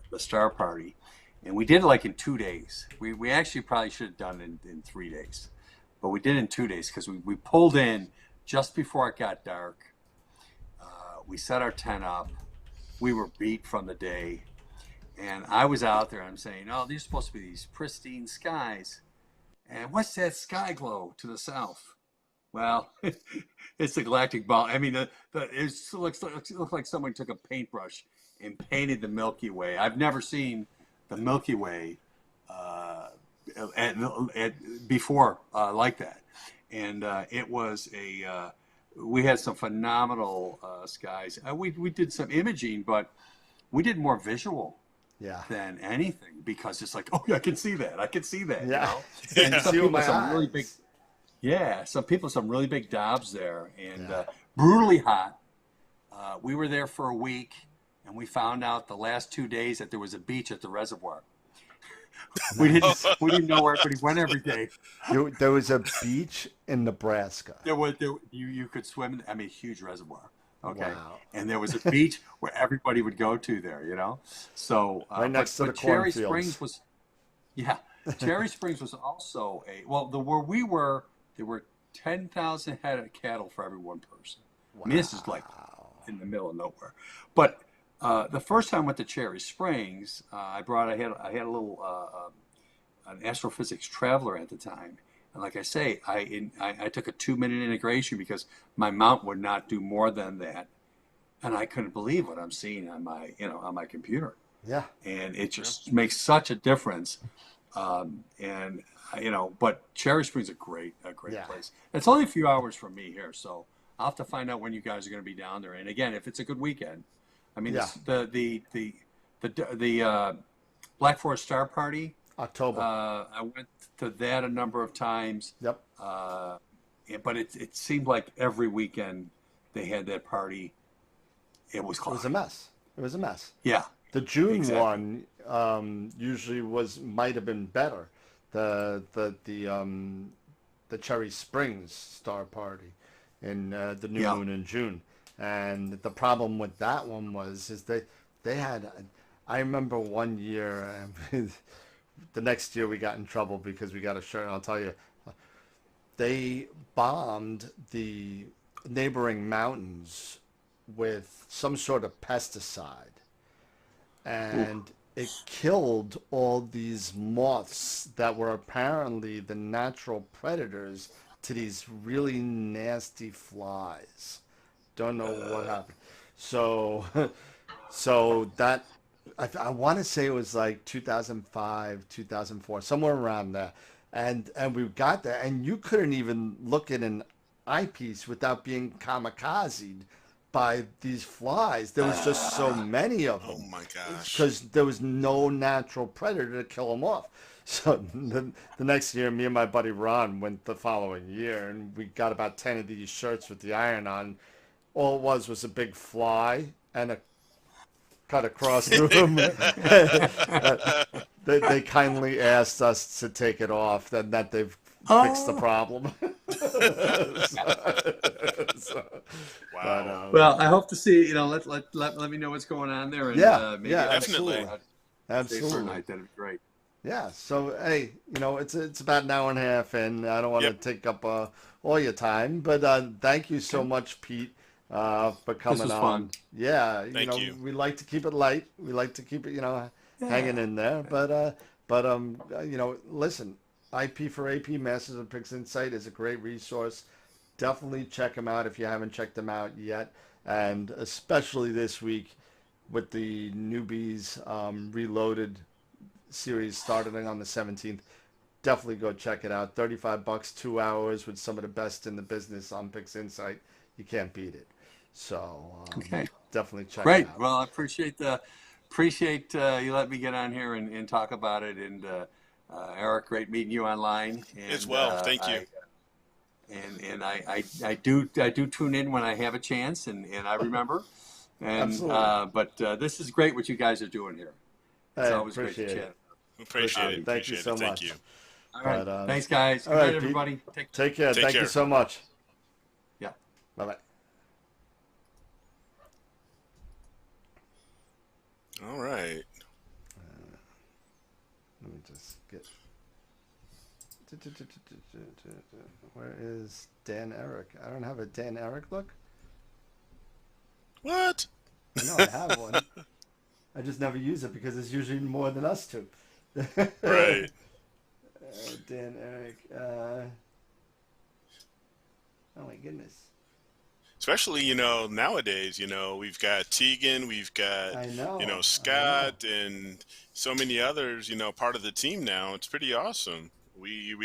the Star Party, and we did it like in 2 days. We actually probably should have done it in 3 days, but we did it in 2 days because we pulled in just before it got dark. We set our tent up. We were beat from the day. And I was out there and I'm saying, oh, these are supposed to be these pristine skies. And what's that sky glow to the south? Well, it's the galactic ball. I mean, it looks like someone took a paintbrush and painted the Milky Way. I've never seen the Milky Way before like that. And it was we had some phenomenal skies. We did some imaging, but we did more visual Yeah. than anything because it's like, oh, yeah, I can see that. Yeah. And some See with people my some really big, eyes. some really big dobs there and brutally hot. We were there for a week and we found out the last 2 days that there was a beach at the reservoir. we didn't know where, but he went every day. There was a beach in Nebraska. You could swim. I mean, huge reservoir. Okay. Wow. And there was a beach where everybody would go to there, you know? So, Right next to the Cherry cornfields. Springs was, yeah, Cherry Springs was also where we were, there were 10,000 head of cattle for every one person. I mean, this is like in the middle of nowhere. But the first time I went to Cherry Springs, I had a little an astrophysics traveler at the time, and like I say, I took a 2-minute integration because my mount would not do more than that, and I couldn't believe what I'm seeing on my computer, Yeah. and it just makes such a difference. And but Cherry Springs is a great Yeah. place. It's only a few hours from me here, so I'll have to find out when you guys are going to be down there. And again, if it's a good weekend, I mean, Yeah. the Black Forest Star Party. October. I went to that a number of times. Yep. But it seemed like every weekend they had that party. It was It was a mess. It was a mess. Yeah. The June Exactly. one usually might have been better. The Cherry Springs Star Party in the new moon in June, and the problem with that one is they had. I remember one year, the next year we got in trouble because we got a shirt. And I'll tell you, they bombed the neighboring mountains with some sort of pesticide, and it killed all these moths that were apparently the natural predators to these really nasty flies. Don't know what happened. So, so that I want to say it was like 2005, 2004, somewhere around there, and we got there, and you couldn't even look at an eyepiece without being kamikazed by these flies. There was just so many of them. Oh my gosh. Because there was no natural predator to kill them off. So the next year, me and my buddy Ron went the following year, and we got about 10 of these shirts with the iron on. All it was a big fly and a cut across the room. They kindly asked us to take it off, and that they've fixed the problem. Wow. Well, I hope to see. Let me know what's going on there. And, Yeah, maybe yeah, Definitely. absolutely. Night. That'd be great. Yeah, so hey, it's about an hour and a half, and I don't want to take up all your time, but thank you so much, Pete, for coming was on. fun. Yeah, Thank you. we like to keep it light. We like to keep it, hanging in there. But listen, IP for AP Masters of Pixinsight is a great resource. Definitely check them out if you haven't checked them out yet, and especially this week with the Newbies Reloaded series starting on the 17th. Definitely go check it out. $35, 2 hours with some of the best in the business on Pixinsight. You can't beat it. So definitely check it out. Well, I appreciate you let me get on here and talk about it. And Eric, great meeting you online. And, As well. Thank you. I do tune in when I have a chance, and I remember. And Absolutely. But this is great what you guys are doing here. It's always great to chat. Appreciate it. Thank you so much. Thank you. All right. But, Thanks, guys. all Good right, night, Pete. everybody. Take care. Thank you care. so much. Yeah. Bye-bye. All right. Let me just get... Where is Dan Eric? I don't have a Dan Eric look. What? I know I have one. I just never use it because it's usually more than us two. Right. Dan Eric. Oh my goodness. Especially, nowadays, we've got Tegan, we've got, I know. Scott, and so many others, part of the team now. It's pretty awesome. We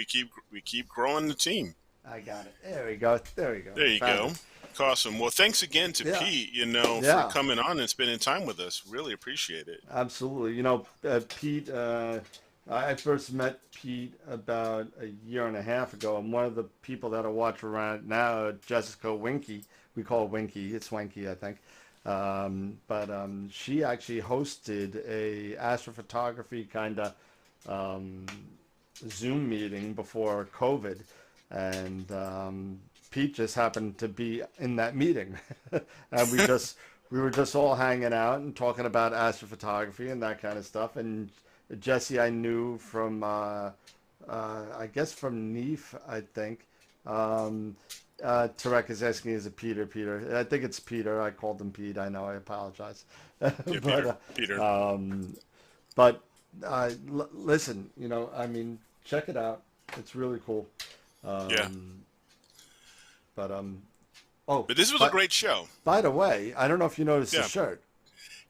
keep growing the team. I got it. There we go. There we go. There you Found go. Awesome. Well, thanks again to Pete, Yeah. for coming on and spending time with us. Really appreciate it. Absolutely. Pete, I first met Pete about a year and a half ago, and one of the people that I watch around now, Jessica Winky, we call her Winky, it's Winky, I think, but she actually hosted a astrophotography kind of Zoom meeting before COVID, and Pete just happened to be in that meeting, and we were just all hanging out and talking about astrophotography and that kind of stuff. And Jesse, I knew from I guess from Neef, I think. Tarek is asking, is it Peter? Peter. I think it's Peter. I called him Pete. I know. I apologize. Yeah, But, Peter. but listen, you know, I mean, check it out. It's really cool. Yeah. But oh, But this was a great show. by the way, I don't know if you noticed Yeah. the shirt.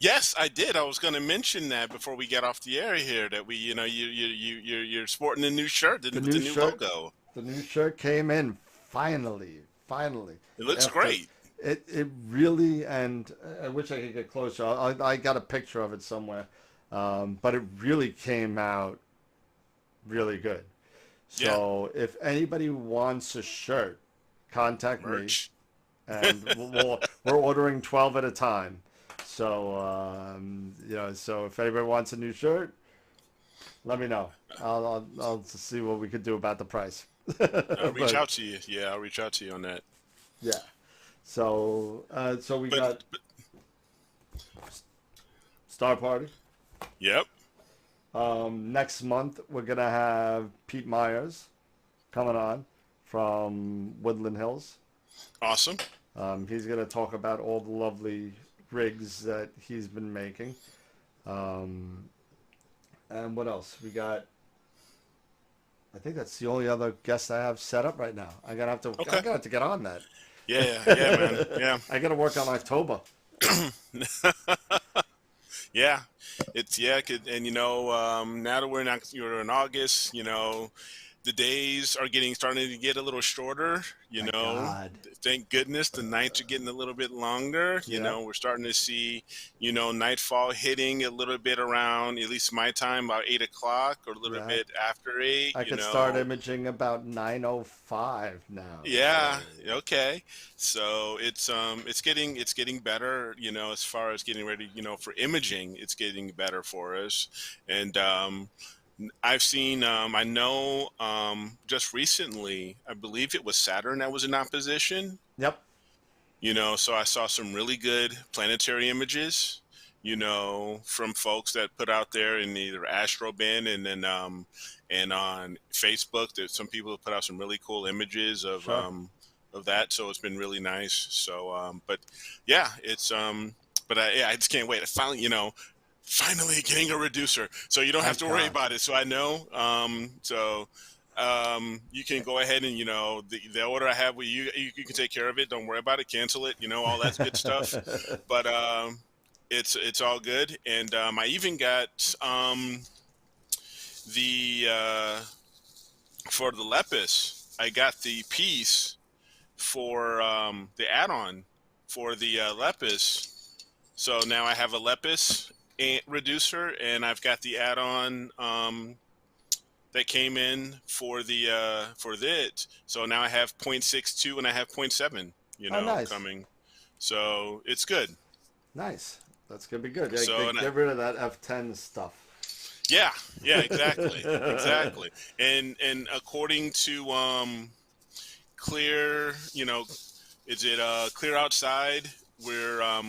Yes, I did. I was going to mention that before we get off the air here, that we, you know, you're sporting a new shirt with the new shirt, logo. the new shirt came in finally. It looks After- great. It really, and I wish I could get closer. I got a picture of it somewhere, but it really came out really good. So if anybody wants a shirt, contact Merch. me, and we're ordering 12 at a time. So you know, so if anybody wants a new shirt, let me know. I'll see what we could do about the price. I'll reach out to you. Yeah, I'll reach out to you on that. Yeah. So we got Star Party. Yep. Next month we're gonna have Pete Myers coming on from Woodland Hills. Awesome. He's gonna talk about all the lovely rigs that he's been making. And what else? We got, I think that's the only other guest I have set up right now. I'm gonna have to get on that. Yeah, man. Yeah. I gotta work on October. Yeah, and you know, now that you're in August, you know, the days are starting to get a little shorter. You My know, God. thank goodness the nights are getting a little bit longer. You Yeah. know, we're starting to see, you know, nightfall hitting a little bit around, at least my time, about 8 o'clock or a little Yeah. bit after 8. I could start imaging about 9:05 now. Yeah. Okay. So it's getting better, you know, as far as getting ready, you know, for imaging, it's getting better for us. And I've seen, I know, just recently, I believe it was Saturn that was in opposition. Yep. You know, so I saw some really good planetary images, you know, from folks that put out there in either AstroBin and then and on Facebook. There's some people have put out some really cool images of Sure. of that. So it's been really nice. So, but yeah, it's but I just can't wait. Finally getting a reducer, so you don't have to worry about it. So I know, you can go ahead and, you know, the order I have with you can take care of it. Don't worry about it. Cancel it. You know, all that good stuff. But it's all good. And I even got the for the Lepus, I got the piece for the add-on for the Lepus. So now I have a Lepus reducer, and I've got the add-on that came in for the for it. So now I have 0.62 and I have 0.7, you know, nice. coming. So it's good. Nice. That's gonna be good. Yeah, So, get rid of that F10 stuff. Yeah, exactly. Exactly. And according to Clear, you know, is it Clear Outside? We're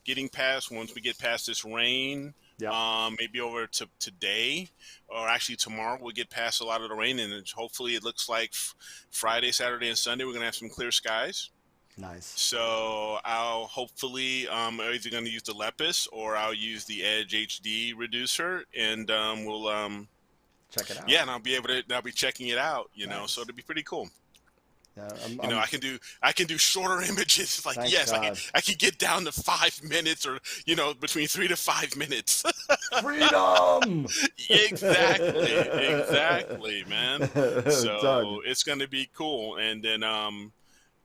getting past, once we get past this rain, maybe over to today, or actually tomorrow, we'll get past a lot of the rain, and hopefully it looks like Friday, Saturday, and Sunday we're gonna have some clear skies. Nice. So I'll hopefully I'm either going to use the Lepus or I'll use the Edge HD reducer, and we'll check it out. Yeah, and I'll be checking it out, you know, Nice. so it'll be pretty cool. Yeah, You know, I can do shorter images. Like, Thank yes, God. I can get down to 5 minutes, or, you know, between 3 to 5 minutes. Freedom. Exactly, man. So Done. it's going to be cool. And then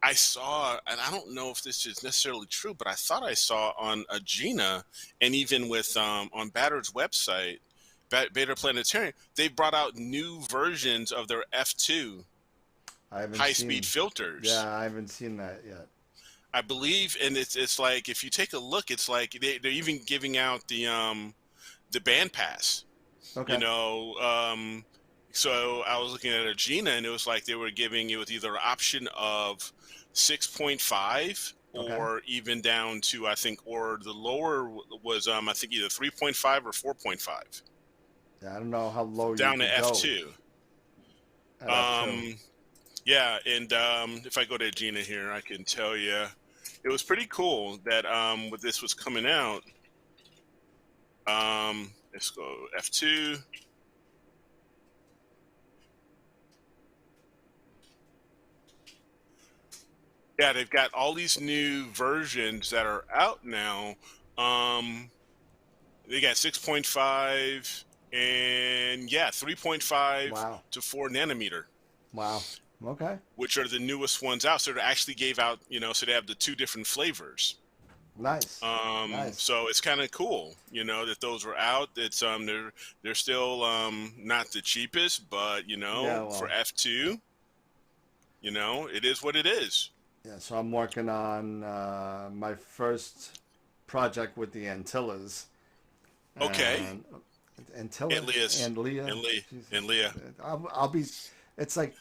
I saw, and I don't know if this is necessarily true, but I thought I saw on Agena, and even with on Batter's website, Beta Planetarium, they brought out new versions of their F2 high-speed filters. Yeah, I haven't seen that yet. I believe, and it's like, if you take a look, it's like they're even giving out the band pass. Okay. You know, so I was looking at a Gina, and it was like they were giving you with either an option of 6.5 Okay. or even down to, I think, or the lower was I think either 3.5 or 4.5 Yeah, I don't know how low you down to could go F2. at F2. Yeah, and if I go to Gina here, I can tell you it was pretty cool that when this was coming out. Let's go F2. Yeah, they've got all these new versions that are out now. They got 6.5 and 3.5 Wow. to 4 nanometer, Wow. Okay. which are the newest ones out. So they actually gave out, so they have the 2 different flavors. Nice. Nice. So it's kind of cool, that those were out. It's they're still not the cheapest, but for F2, it is what it is. Yeah, so I'm working on my first project with the Antillas. Okay. Antillas And Leah. And Leah. I'll be. It's like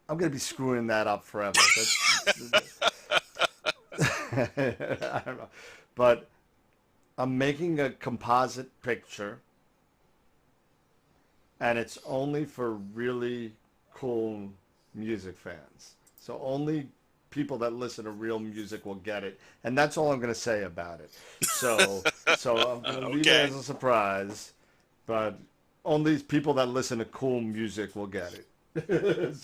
I'm gonna be screwing that up forever. I don't know, but I'm making a composite picture, and it's only for really cool music fans. So only people that listen to real music will get it, and that's all I'm going to say about it. So I'm going to leave it as a surprise, but only people that listen to cool music will get it.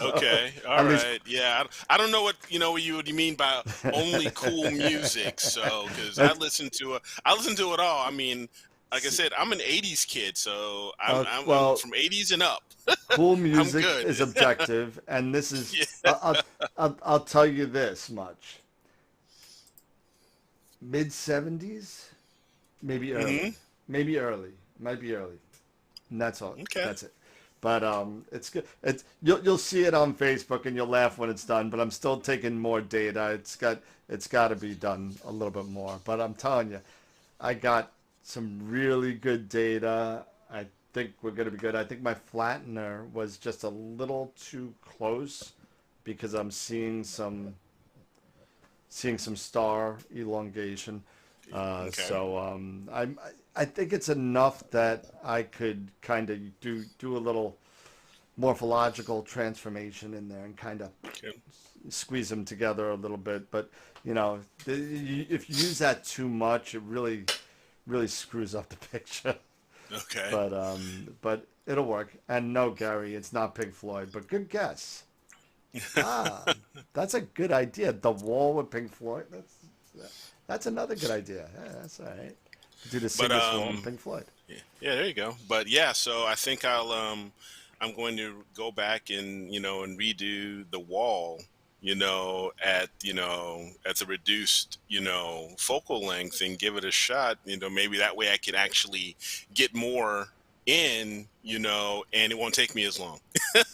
Okay, all right, yeah. I don't know what you would mean by only cool music. So because I listen to it all. I mean, like I said, I'm an '80s kid, so I'm from '80s and up. Cool music is objective, and this is. Yeah. I'll tell you this much. Mid '70s, maybe early, maybe early, might be early, and that's all. Okay. That's it. But it's good. You'll see it on Facebook and you'll laugh when it's done. But I'm still taking more data. It's got to be done a little bit more. But I'm telling you, I got some really good data. I think we're going to be good. I think my flattener was just a little too close because I'm seeing some star elongation. Okay. So I think it's enough that I could kind of do a little morphological transformation in there and kind of squeeze them together a little bit. But if you use that too much, it really screws up the picture. Okay. But it'll work. And no, Gary, it's not Pink Floyd, but good guess. That's a good idea. The Wall with Pink Floyd. That's another good idea. Yeah, that's all right. Do the Singer's Wall with Pink Floyd. Yeah, there you go. But so I think I'm going to go back and and redo the Wall, at the reduced focal length and give it a shot. Maybe that way I can actually get more in, and it won't take me as long.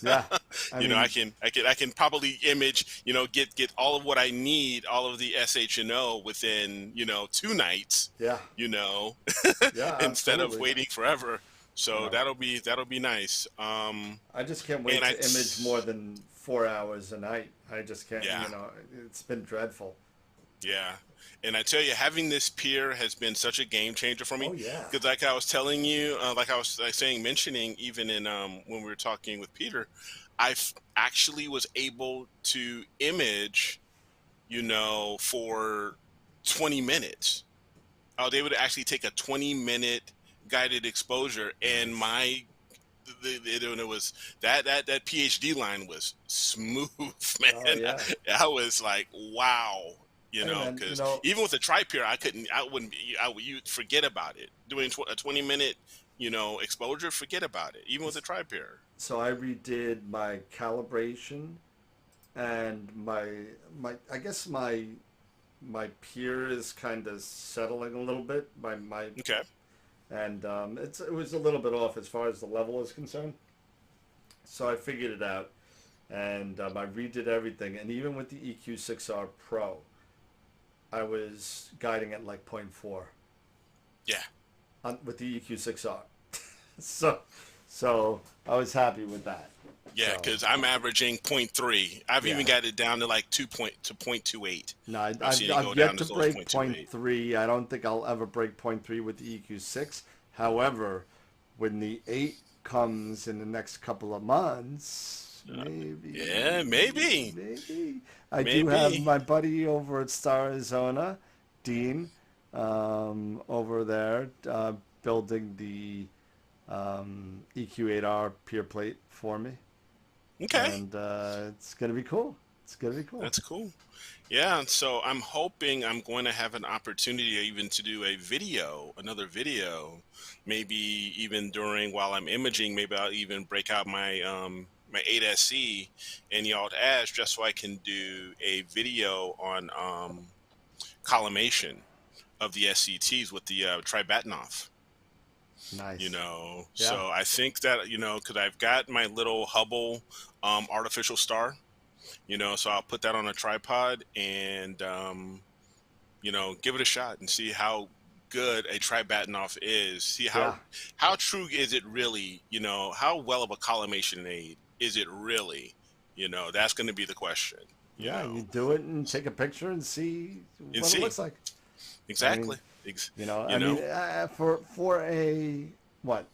Yeah. I can probably image, get all of what I need, all of the SH&O within, 2 nights. Yeah. Yeah, instead of waiting forever. So that'll be nice. I just can't wait to image more than 4 hours a night. I just can't. Yeah. It's been dreadful. Yeah. And I tell you, having this peer has been such a game changer for me. Oh, yeah. Because like I was telling you, like I was mentioning, even in when we were talking with Peter, I actually was able to image, for 20 minutes. They would actually take a 20-minute guided exposure, and it was that PhD line was smooth, man. Oh, yeah. I was like, wow. Because even with the tri-peer, you'd forget about it. Doing a 20-minute, exposure, forget about it. Even with the tri-peer. So I redid my calibration, and I guess my peer is kind of settling a little bit. Okay. And it was a little bit off as far as the level is concerned. So I figured it out, and I redid everything. And even with the EQ6R Pro, I was guiding at like 0.4. Yeah. With the EQ6R. So So I was happy with that. Yeah, So because I'm averaging point 0.3. I've yeah. even got it down to like 0.28. No, I've seen it I've go yet down to as low as break point two point eight. 3. I don't think I'll ever break point 3 with the EQ6. However, when the 8 comes in the next couple of months, Yeah, maybe, maybe. I do have maybe. my buddy over at Star Arizona, Dean, over there, building the EQ8R peer plate for me. Okay, And it's going to be cool. It's going to be cool. that's cool. Yeah, so I'm hoping I'm going to have an opportunity even to do a video, another video, maybe even during while I'm imaging. Maybe I'll even break out my 8SE and y'all to Ash just so I can do a video on collimation of the SCTs with the Tribatanoff. Nice. Yeah. So I think that because I've got my little Hubble artificial star, so I'll put that on a tripod and give it a shot and see how good a Tribatanoff is. See Yeah. how true is it really? How well of a collimation aid is it really? That's going to be the question. Yeah, you do it and take a picture and see And what it see looks like. exactly. For a what,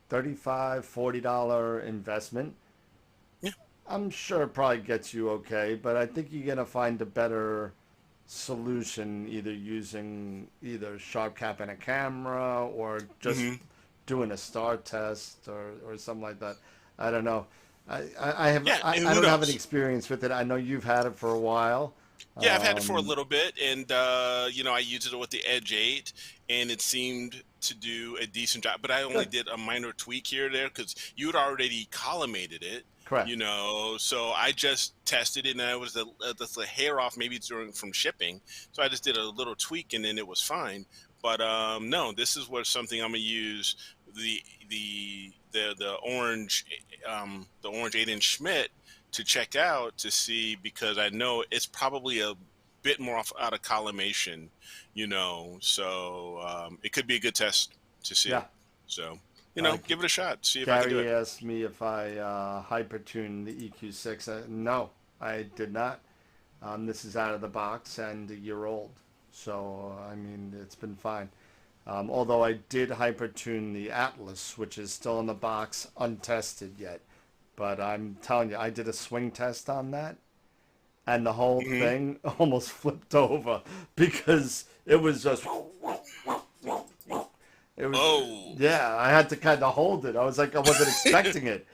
$35-40 investment, Yeah. I'm sure it probably gets you okay, but I think you're gonna find a better solution either using either sharp cap and a camera or just doing a star test or something like that. I don't know. I And I who don't have any knows? experience with it. I know you've had it for a while. Yeah, I've had it for a Um, little bit, and I used it with the Edge 8, and it seemed to do a decent job. But I only Good. did a minor tweak here or there because you had already collimated it, Correct. So I just tested it, and I was the hair off maybe during from shipping, so I just did a little tweak, and then it was fine. But no, this is where something I'm gonna use the the the orange 8-inch Schmidt to check out to see because I know it's probably a bit more out of collimation, so it could be a good test to see. Yeah. So, Uh, give it a shot, see if I can do Gary it. asked me if I hypertuned the EQ6. No, I did not. This is out of the box and a year old. So, I mean, it's been fine. Although I did hypertune the Atlas, which is still in the box, untested yet. But I'm telling you, I did a swing test on that, and the whole Hmm. thing almost flipped over because it was just. It was, Oh, yeah, I had to kind of hold it. I was like, I wasn't expecting it.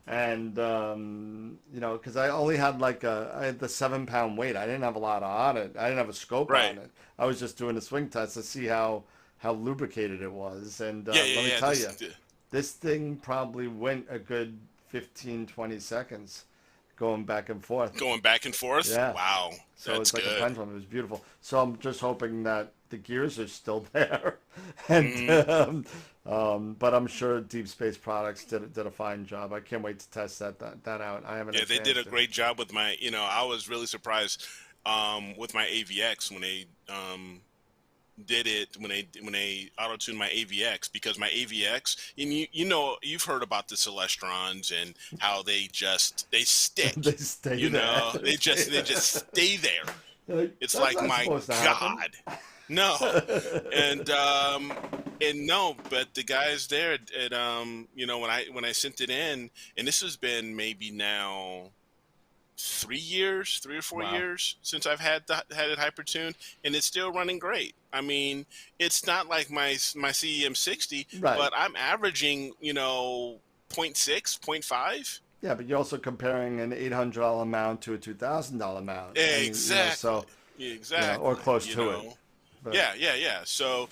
And, because I only had I had the 7 pound weight. I didn't have a lot on it. I didn't have a scope right. on it. I was just doing a swing test to see how lubricated it was. And Yeah, let yeah, me yeah. tell you, this thing probably went a good 15-20 seconds going back and forth. Going back and forth. Yeah. Wow, So that's it's like a good. pendulum. It was beautiful. So I'm just hoping that the gears are still there, and Hmm. but I'm sure Deep Space Products did a fine job. I can't wait to test that out. I haven't Yeah, had a they did chance a to. great job with my. I was really surprised with my AVX when they did it when they auto tuned my AVX because my AVX and you've heard about the Celestrons and how they They stick, stay there. They stay they there. just stay there. You're like, It's that's like not my supposed to happen. God, no, and no, but the guys there at when I sent it in, and this has been maybe now 3 years, 3 or 4 Wow. years since I've had it hypertuned, and it's still running great. I mean, it's not like my CEM 60, Right. but I'm averaging point 0.6, point 0.5. Yeah, but you're also comparing an $800 mount to a $2,000 mount. I mean, Exactly, so or exactly. close to it. But Yeah, yeah, yeah. So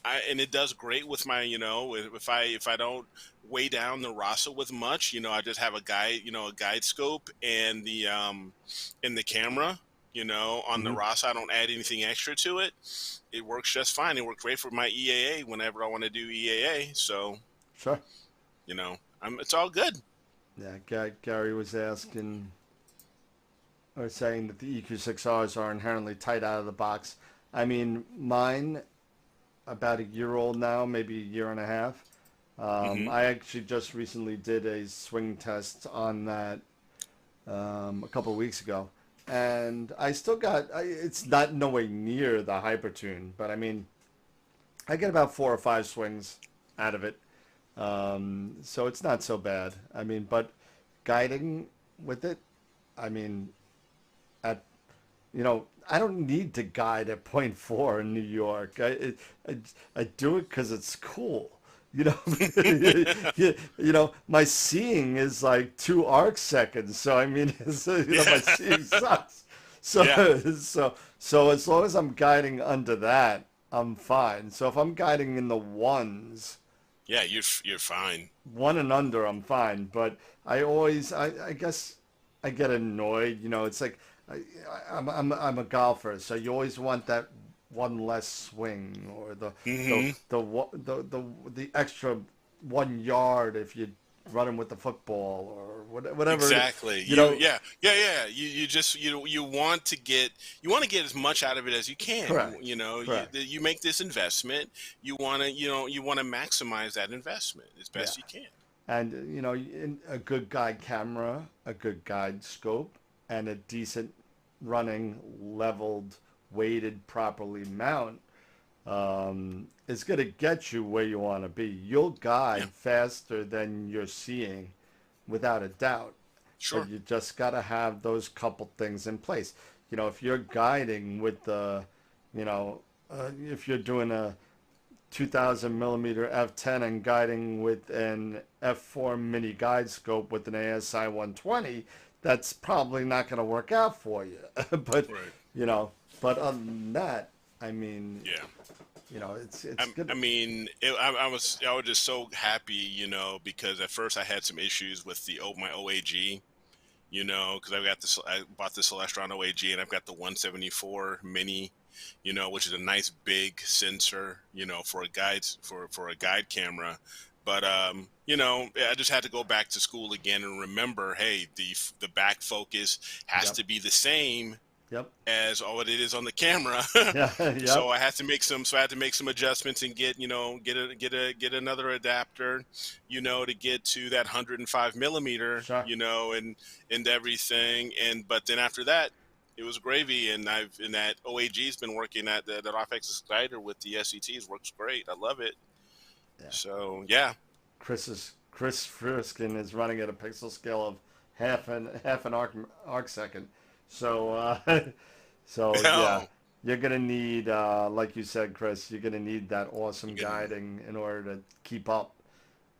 and it does great with my if I don't weigh down the Rasa with much, I just have a guide scope and the camera, on the mhm, Rasa. I don't add anything extra to it. It works just fine. It works great for my EAA whenever I want to do EAA. So sure. it's all good. Yeah, Gary was asking or saying that the EQ6Rs are inherently tight out of the box. I mean, mine, about a year old now, maybe a year and a half, Mm-hmm. I actually just recently did a swing test on that a couple of weeks ago, and I still got. It's not nowhere near the Hypertune, but I mean, I get about 4 or 5 swings out of it, so it's not so bad. I mean, but guiding with it, I mean, at I don't need to guide at point 4 in New York. I, I do it because it's cool. You know, my seeing is like 2 arc seconds. So I mean, my Yeah. seeing sucks. So, Yeah. so as long as I'm guiding under that, I'm fine. So if I'm guiding in the ones, Yeah. You're fine. 1 and under, I'm fine. But I guess I get annoyed. It's like I, I'm a golfer, so you always want that one less swing or Mm-hmm. the extra 1 yard if you running with the football or whatever. Exactly. You know, Yeah. You just you want to get as much out of it as you can. correct, correct. You make this investment. You want to maximize that investment as Yeah. best you can. And in a good guide camera, a good guide scope, and a decent running, leveled, weighted properly mount is going to get you where you want to be. You'll Yeah. guide faster than you're seeing, without a doubt. But Sure. you just got to have those couple things in place. If you're guiding with if you're doing a 2000 millimeter f10 and guiding with an f4 mini guide scope with an ASI 120, that's probably not going to work out for you. but Right. you know, but other than that, I mean, Yeah. it's good. I mean, I was just so happy, because at first I had some issues with my OAG, because I bought the Celestron OAG and I've got the 174 mini, which is a nice big sensor, for a guide camera. But I just had to go back to school again and remember, hey, the back focus has Yep. to be the same Yep. as all it is on the camera. Yeah. So Yep. I had to make some adjustments and get another adapter, to get to that 105 millimeter, Sure. And everything. But then after that, it was gravy, and that OAG's been working at that off-axis exciter with the SETs works great. I love it. Yeah. So yeah. Chris Friskin is running at a pixel scale of half an arc second. So so yeah, Oh, you're gonna need like you said, Chris, you're gonna need that awesome you're gonna- guiding in order to keep up.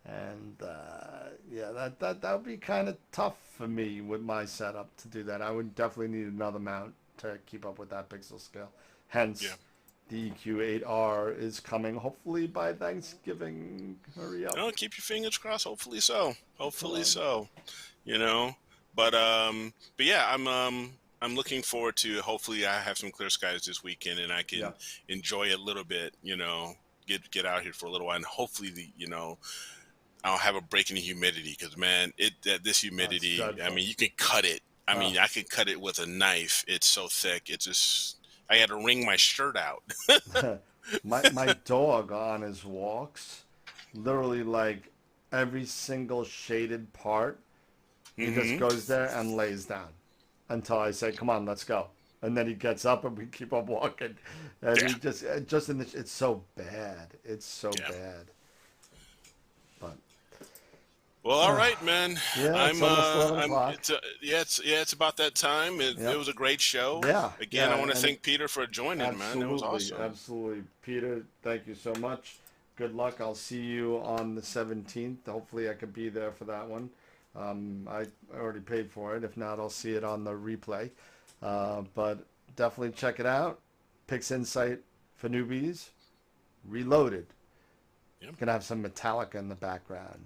And yeah, that would be kind of tough for me with my setup to do that. I would definitely need another mount to keep up with that pixel scale. Hence, yeah. the EQ8R is coming hopefully by Thanksgiving. Hurry up. Oh, keep your fingers crossed. Hopefully so. Hopefully Um, so. You know. But yeah, I'm looking forward to, hopefully I have some clear skies this weekend and I can Yeah. enjoy it a little bit, get out here for a little while, and hopefully I'll have a break in the humidity, because man, this humidity, I dreadful. mean, you can cut it. I mean, Oh. I can cut it with a knife. It's so thick. I had to wring my shirt out. My dog on his walks, literally like every single shaded part, he just Hmm. goes there and lays down until I say, "Come on, let's go." And then he gets up and we keep on walking. And Yeah. he just it's so bad. It's so Yeah. bad. But Well, all right, man. yeah, it's almost 11 o'clock. It's about that time. It Yep. was a great show. Yeah, Again, I yeah, want to and thank Peter for joining, man. It was absolutely, awesome. absolutely. Peter, thank you so much. Good luck. I'll see you on the 17th. Hopefully, I could be there for that one. I already paid for it. If not, I'll see it on the replay. But definitely check it out. Pixinsight for newbies. Reloaded. Yep. Gonna have some Metallica in the background.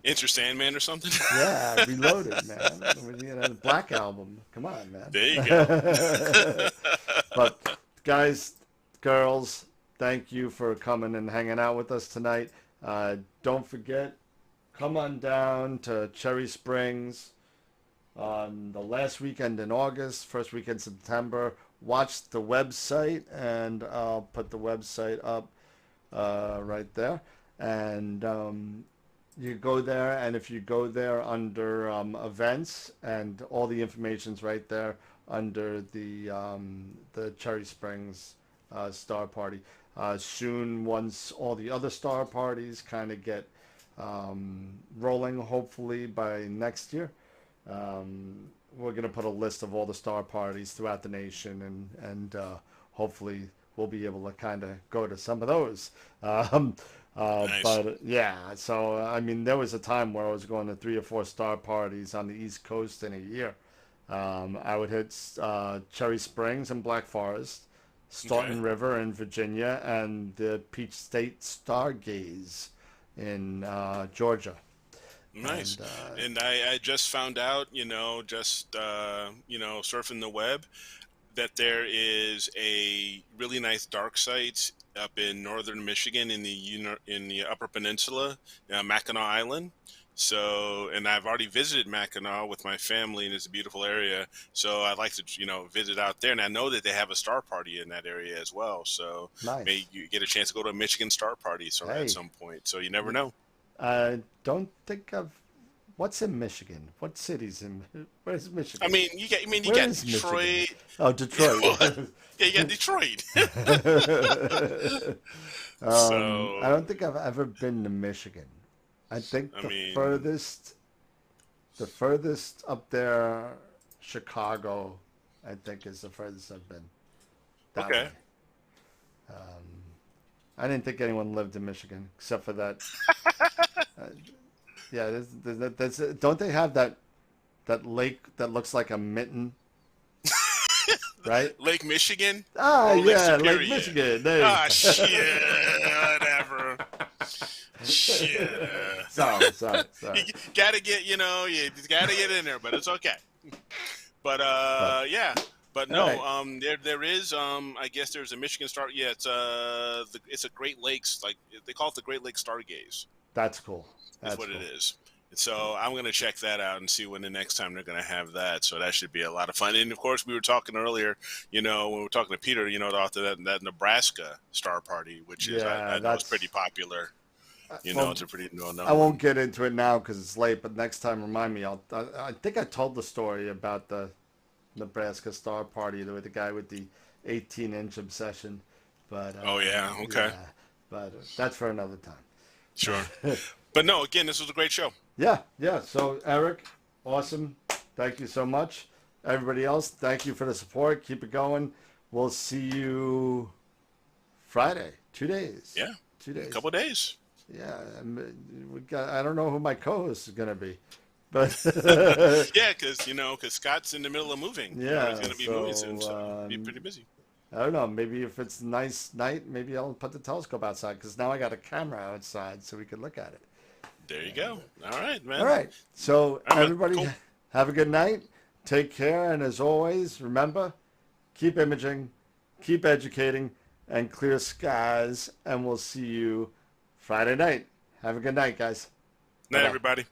Enter Sandman or something. Yeah, Reloaded, man. Black Album. Come on, man. There you go. But guys, girls, thank you for coming and hanging out with us tonight. Don't forget, come on down to Cherry Springs on the last weekend in August, first weekend in September. Watch the website, and I'll put the website up right there. And you go there, and if you go there under events, and all the information's right there under the Cherry Springs Star Party. Soon, once all the other star parties kind of get rolling, hopefully by next year, we're going to put a list of all the star parties throughout the nation, and hopefully we'll be able to kind of go to some of those. Nice. But yeah, so I mean, there was a time where I was going to 3 or 4 star parties on the East Coast in a year. I would hit Cherry Springs and Black Forest, Staunton Okay. River in Virginia, and the Peach State Stargaze in Georgia. Nice. And And I just found out, just surfing the web, that there is a really nice dark site up in northern Michigan in the Upper Peninsula, Mackinac Island. So, and I've already visited Mackinac with my family, and it's a beautiful area. So I'd like to, visit out there. And I know that they have a star party in that area as well. So nice. maybe you get a chance to go to a Michigan star party Hey. at some point. So you never know. I don't think I've. What's in Michigan? What cities where's Michigan? I mean, you got Where is Detroit. Michigan? Oh, Detroit. Yeah, you got Detroit. I don't think I've ever been to Michigan. I think the furthest up there, Chicago, I think is the furthest I've been. That Okay. way. I didn't think anyone lived in Michigan except for that. Yeah, don't they have that lake that looks like a mitten? Right? Lake Michigan? Ah, Or Lake yeah, Superior? Lake Michigan. There you Ah, go. shit. Whatever. Shit. Sorry. You gotta get, you gotta get in there, but it's okay. But yeah. But no, All there is I guess there's a Michigan Star. Yeah, it's a Great Lakes, like they call it the Great Lakes Stargaze. That's cool. That's what cool. it is. So I'm going to check that out and see when the next time they're going to have that. So that should be a lot of fun. And of course, we were talking earlier, when we were talking to Peter, about that Nebraska Star Party, which is I know it's pretty popular. It's a pretty well known. I won't get into it now because it's late. But next time, remind me. I think I told the story about the Nebraska Star Party with the guy with the 18-inch obsession. But oh yeah, okay. Yeah, but that's for another time. Sure. But no, again, this was a great show. Yeah. So, Eric, awesome. Thank you so much. Everybody else, thank you for the support. Keep it going. We'll see you Friday. 2 days. Yeah. 2 days. A couple of days. Yeah. I don't know who my co-host is going to be. But yeah, because Scott's in the middle of moving. Yeah. He's going to be moving soon, so he'll be pretty busy. I don't know. Maybe if it's a nice night, maybe I'll put the telescope outside because now I got a camera outside so we can look at it. There you go. All right, man. All right. So All right, everybody cool. have a good night. Take care. And as always, remember, keep imaging, keep educating, and clear skies. And we'll see you Friday night. Have a good night, guys. Night, Bye-bye. everybody.